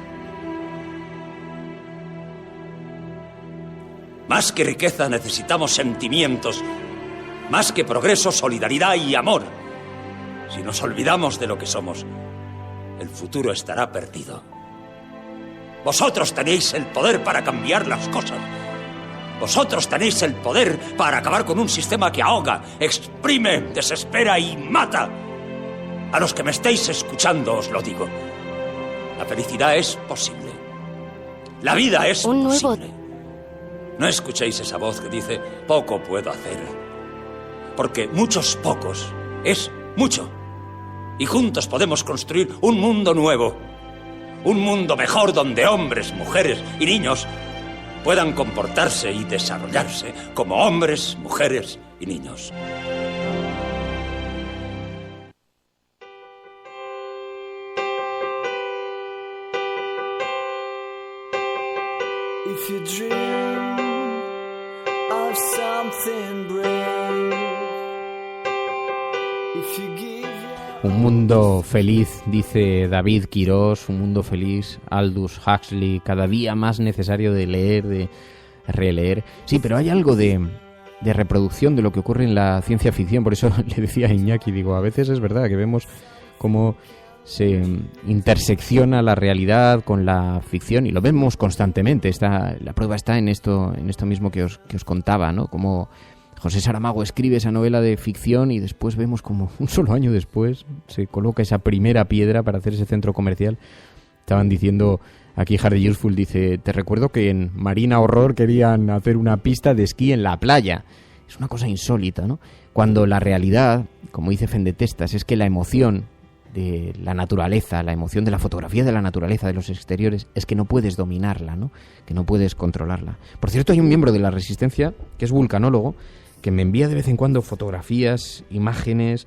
Más que riqueza necesitamos sentimientos, más que progreso, solidaridad y amor. Si nos olvidamos de lo que somos, el futuro estará perdido. Vosotros tenéis el poder para cambiar las cosas. Vosotros tenéis el poder para acabar con un sistema que ahoga, exprime, desespera y mata. A los que me estéis escuchando os lo digo. La felicidad es posible. La vida es posible. No escuchéis esa voz que dice, poco puedo hacer. Porque muchos pocos es mucho. Y juntos podemos construir un mundo nuevo. Un mundo mejor donde hombres, mujeres y niños puedan comportarse y desarrollarse como hombres, mujeres y niños. If you dream of something brave, if you give. Un mundo feliz, dice David Quirós, un mundo feliz, Aldous Huxley, cada día más necesario de leer, de releer. Sí, pero hay algo de reproducción de lo que ocurre en la ciencia ficción, por eso le decía a Iñaki, digo, a veces es verdad que vemos cómo se intersecciona la realidad con la ficción y lo vemos constantemente. La prueba está en esto mismo que os contaba, ¿no? Como José Saramago escribe esa novela de ficción y después vemos como un solo año después se coloca esa primera piedra para hacer ese centro comercial. Estaban diciendo aquí, Hardy Useful dice, te recuerdo que en Marina Horror querían hacer una pista de esquí en la playa. Es una cosa insólita, ¿no? Cuando la realidad, como dice Fendetestas, es que la emoción de la naturaleza, la emoción de la fotografía de la naturaleza, de los exteriores, es que no puedes dominarla, ¿no? Que no puedes controlarla. Por cierto, hay un miembro de la Resistencia, que es vulcanólogo, que me envía de vez en cuando fotografías, imágenes,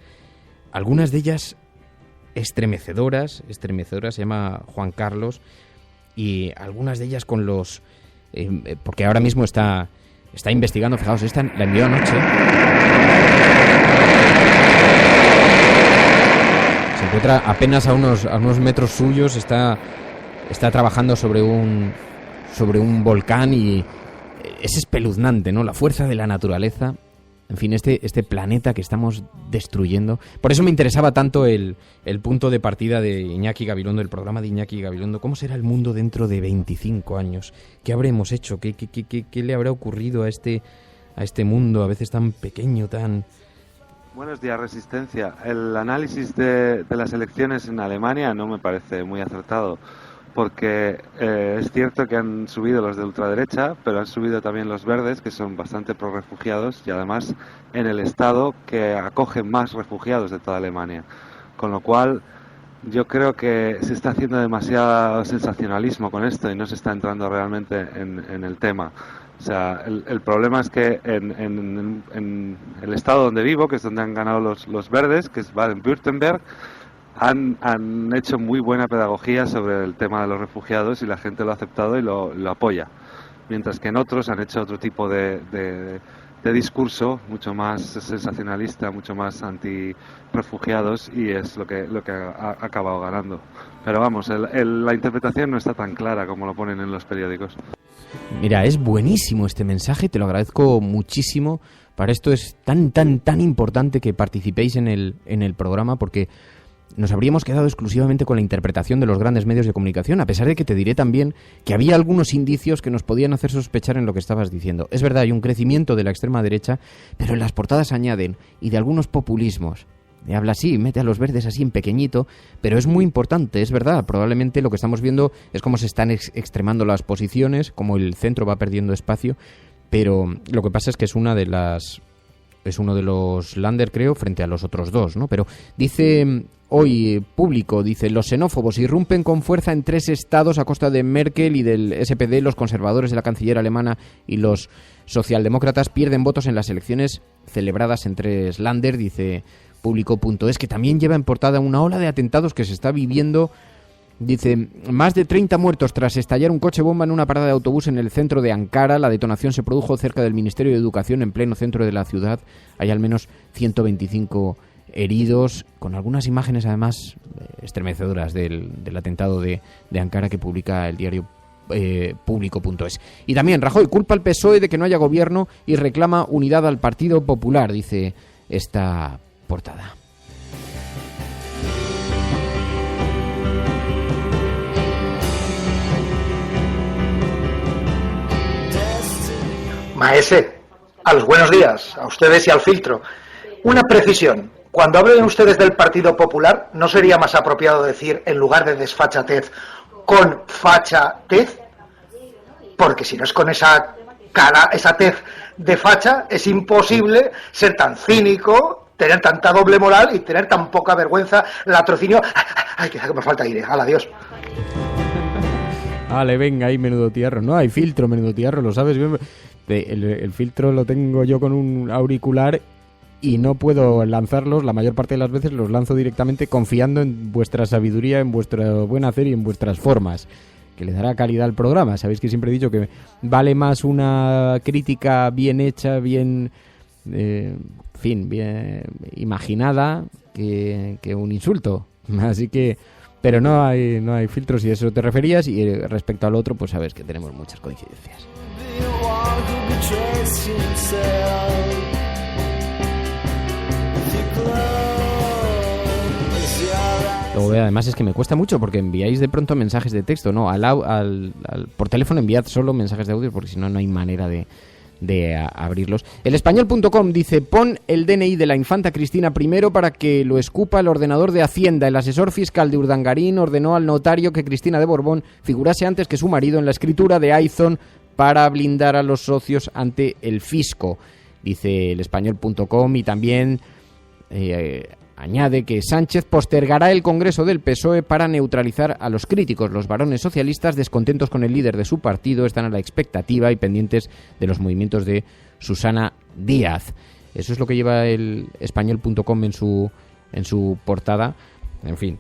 algunas de ellas estremecedoras, se llama Juan Carlos, y algunas de ellas con los... porque ahora mismo está investigando, fijaos, esta la envió anoche. Se encuentra apenas a unos metros suyos, está trabajando sobre un volcán y es espeluznante, ¿no? La fuerza de la naturaleza. En fin, este planeta que estamos destruyendo. Por eso me interesaba tanto el punto de partida de Iñaki Gabilondo, el programa de Iñaki Gabilondo. ¿Cómo será el mundo dentro de 25 años? ¿Qué habremos hecho? ¿Qué le habrá ocurrido a este mundo a veces tan pequeño, tan... Buenos días, Resistencia. El análisis de las elecciones en Alemania no me parece muy acertado, porque es cierto que han subido los de ultraderecha, pero han subido también los verdes, que son bastante pro-refugiados, y además en el estado que acoge más refugiados de toda Alemania. Con lo cual, yo creo que se está haciendo demasiado sensacionalismo con esto y no se está entrando realmente en el tema. O sea, el problema es que en el estado donde vivo, que es donde han ganado los verdes, que es Baden-Württemberg, han hecho muy buena pedagogía sobre el tema de los refugiados y la gente lo ha aceptado y lo apoya. Mientras que en otros han hecho otro tipo de discurso, mucho más sensacionalista, mucho más anti-refugiados, y es lo que ha acabado ganando. Pero vamos, la interpretación no está tan clara como lo ponen en los periódicos. Mira, es buenísimo este mensaje, te lo agradezco muchísimo. Para esto es tan importante que participéis en el programa, porque nos habríamos quedado exclusivamente con la interpretación de los grandes medios de comunicación, a pesar de que te diré también que había algunos indicios que nos podían hacer sospechar en lo que estabas diciendo. Es verdad, hay un crecimiento de la extrema derecha, pero en las portadas añaden, y de algunos populismos. Y habla así, mete a los verdes así en pequeñito, pero es muy importante, es verdad. Probablemente lo que estamos viendo es cómo se están extremando las posiciones, cómo el centro va perdiendo espacio, pero lo que pasa es que es uno de los Lander, creo, frente a los otros dos, ¿no? Pero dice hoy Público, dice: los xenófobos irrumpen con fuerza en 3 estados a costa de Merkel y del SPD. Los conservadores de la canciller alemana y los socialdemócratas pierden votos en las elecciones celebradas en 3 Lander, dice Público.es, que también lleva en portada una ola de atentados que se está viviendo. Dice: más de 30 muertos tras estallar un coche bomba en una parada de autobús en el centro de Ankara. La detonación se produjo cerca del Ministerio de Educación, en pleno centro de la ciudad. Hay al menos 125 heridos, con algunas imágenes además estremecedoras del atentado de Ankara que publica el diario Público.es. Y también Rajoy culpa al PSOE de que no haya gobierno y reclama unidad al Partido Popular, dice esta portada. Maese, a los buenos días, a ustedes y al filtro. Una precisión. Cuando hablen ustedes del Partido Popular, ¿no sería más apropiado decir, en lugar de desfachatez, con fachatez? Porque si no es con esa cara, esa tez de facha, es imposible ser tan cínico, tener tanta doble moral y tener tan poca vergüenza, latrocinio. Ay, que me falta aire. ¡Hala, adiós! Vale, venga, ahí menudo tiarro. No hay filtro, menudo tiarro, lo sabes bien. El filtro lo tengo yo con un auricular y no puedo lanzarlos. La mayor parte de las veces los lanzo directamente confiando en vuestra sabiduría, en vuestro buen hacer y en vuestras formas, que le dará calidad al programa. Sabéis que siempre he dicho que vale más una crítica bien hecha, bien imaginada que un insulto. Así que, pero no hay filtros, si a eso te referías. Y respecto al otro, pues sabes que tenemos muchas coincidencias. Luego, además, es que me cuesta mucho porque enviáis de pronto mensajes de texto, ¿no? Por teléfono enviad solo mensajes de audio, porque si no, no hay manera de abrirlos. El Español.com dice: pon el DNI de la infanta Cristina I para que lo escupa el ordenador de Hacienda. El asesor fiscal de Urdangarín ordenó al notario que Cristina de Borbón figurase antes que su marido en la escritura de Aizón para blindar a los socios ante el fisco, dice el Español.com. Y también añade que Sánchez postergará el Congreso del PSOE para neutralizar a los críticos. Los varones socialistas, descontentos con el líder de su partido, están a la expectativa y pendientes de los movimientos de Susana Díaz. Eso es lo que lleva el Español.com en su portada. En fin.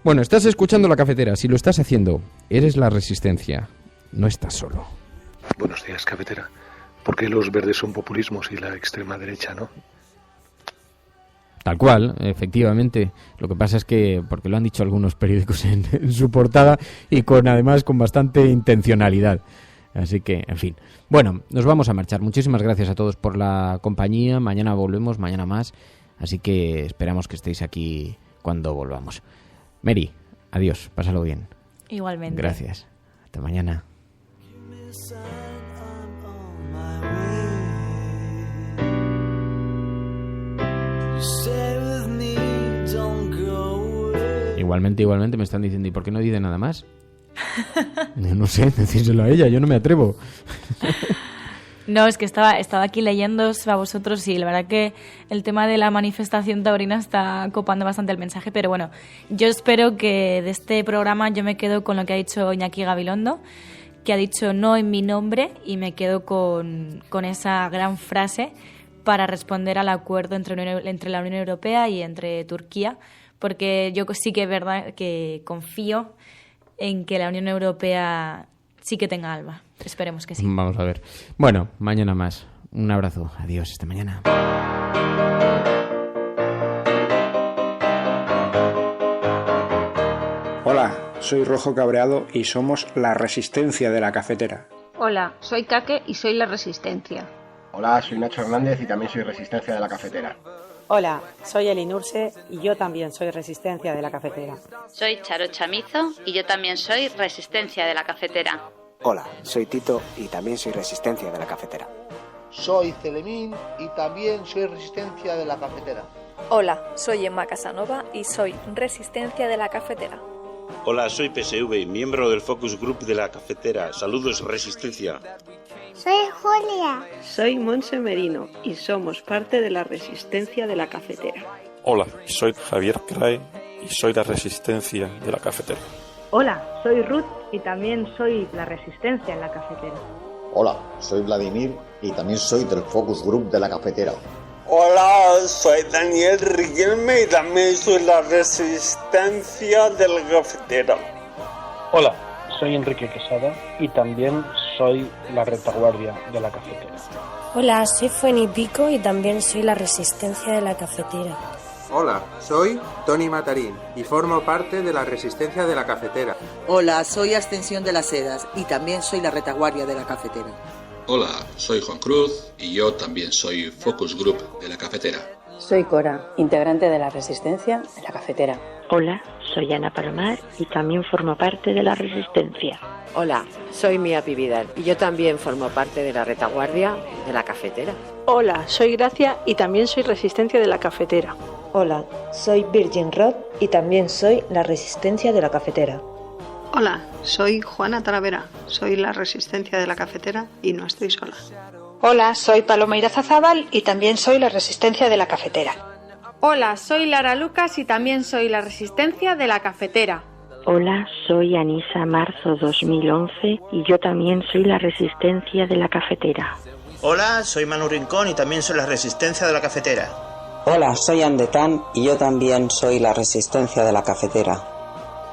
Bueno, estás escuchando La Cafetera. Si lo estás haciendo, eres la Resistencia. No estás solo. Buenos días, Cafetera. ¿Por qué los verdes son populismos y la extrema derecha no? Tal cual, efectivamente. Lo que pasa es que, porque lo han dicho algunos periódicos en su portada y además con bastante intencionalidad. Así que, en fin. Bueno, nos vamos a marchar. Muchísimas gracias a todos por la compañía. Mañana volvemos, mañana más. Así que esperamos que estéis aquí cuando volvamos. Mary, adiós, pásalo bien. Igualmente. Gracias. Hasta mañana. Igualmente me están diciendo: ¿y por qué no dice nada más? No sé, decírselo a ella, yo no me atrevo. No, es que estaba aquí leyéndoos a vosotros y la verdad que el tema de la manifestación taurina está copando bastante el mensaje, pero bueno, yo espero que de este programa yo me quedo con lo que ha dicho Iñaki Gabilondo, que ha dicho no en mi nombre, y me quedo con esa gran frase para responder al acuerdo entre la Unión Europea y entre Turquía, porque yo sí que es verdad que confío en que la Unión Europea sí que tenga alma. Esperemos que sí. Vamos a ver. Bueno, mañana más. Un abrazo. Adiós, hasta mañana. Hola, soy Rojo Cabreado y somos la Resistencia de la Cafetera. Hola, soy Kake y soy la Resistencia. Hola, soy Nacho Hernández y también soy Resistencia de la Cafetera. Hola, soy Elinurse y yo también soy Resistencia de la Cafetera. Soy Charo Chamizo y yo también soy Resistencia de la Cafetera. Hola, soy Tito y también soy Resistencia de la Cafetera. Soy Celemín y también soy Resistencia de la Cafetera. Hola, soy Emma Casanova y soy Resistencia de la Cafetera. Hola, soy PSV, miembro del Focus Group de la Cafetera. Saludos, Resistencia. Soy Julia. Soy Monse Merino y somos parte de la Resistencia de la Cafetera. Hola, soy Javier Crae y soy la Resistencia de la Cafetera. Hola, soy Ruth y también soy la Resistencia en la Cafetera. Hola, soy Vladimir y también soy del Focus Group de la Cafetera. Hola, soy Daniel Riquelme y también soy la Resistencia de la Cafetera. Hola, soy Enrique Quesada y también soy la Retaguardia de la Cafetera. Hola, soy Fueni Pico y también soy la Resistencia de la Cafetera. Hola, soy Tony Matarín y formo parte de la Resistencia de la Cafetera. Hola, soy Ascensión de las Heras y también soy la Retaguardia de la Cafetera. Hola, soy Juan Cruz y yo también soy Focus Group de la Cafetera. Soy Cora, integrante de la Resistencia de la Cafetera. Hola, soy Ana Palomar y también formo parte de la Resistencia. Hola, soy Mía Pividal y yo también formo parte de la Retaguardia de la Cafetera. Hola, soy Gracia y también soy Resistencia de la Cafetera. Hola, soy Virgin Rod y también soy la Resistencia de la Cafetera. Hola, soy Juana Talavera, soy la Resistencia de la Cafetera y no estoy sola. Hola, soy Paloma Irazábal y también soy la Resistencia de la Cafetera. Hola, soy Lara Lucas y también soy la Resistencia de la Cafetera. Hola, soy Anisa Marzo 2011 y yo también soy la Resistencia de la Cafetera. Hola, soy Manu Rincón y también soy la Resistencia de la Cafetera. Hola, soy Andetán y yo también soy la Resistencia de la Cafetera.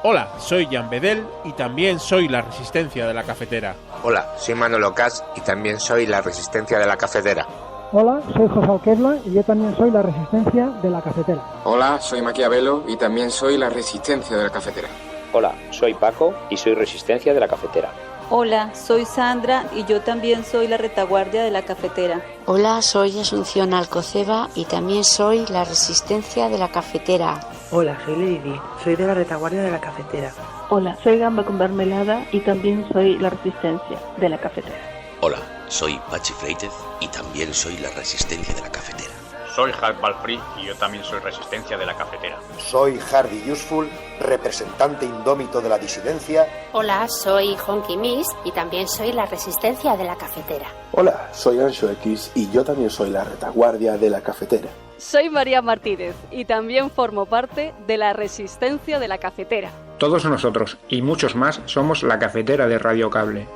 Hola, soy Jan Bedel y también soy la Resistencia de la Cafetera. Hola, soy Manolo Cas y también soy la Resistencia de la Cafetera. Hola, soy José Alquerla y yo también soy la Resistencia de la Cafetera. Hola, soy Maquiavelo y también soy la Resistencia de la Cafetera. Hola, soy Paco y soy Resistencia de la Cafetera. Hola, soy Sandra y yo también soy la Retaguardia de la Cafetera. Hola, soy Asunción Alcoceba y también soy la Resistencia de la Cafetera. Hola, soy Lady, soy de la Retaguardia de la Cafetera. Hola, soy Gamba con Mermelada y también soy la Resistencia de la Cafetera. Hola, soy Pachi Freitez y también soy la Resistencia de la Cafetera. Soy Hulk Balfree y yo también soy Resistencia de la Cafetera. Soy Hardy Useful, representante indómito de la disidencia. Hola, soy Honky Miss y también soy la Resistencia de la Cafetera. Hola, soy Ancho X y yo también soy la Retaguardia de la Cafetera. Soy María Martínez y también formo parte de la Resistencia de la Cafetera. Todos nosotros y muchos más somos la Cafetera de Radio Cable.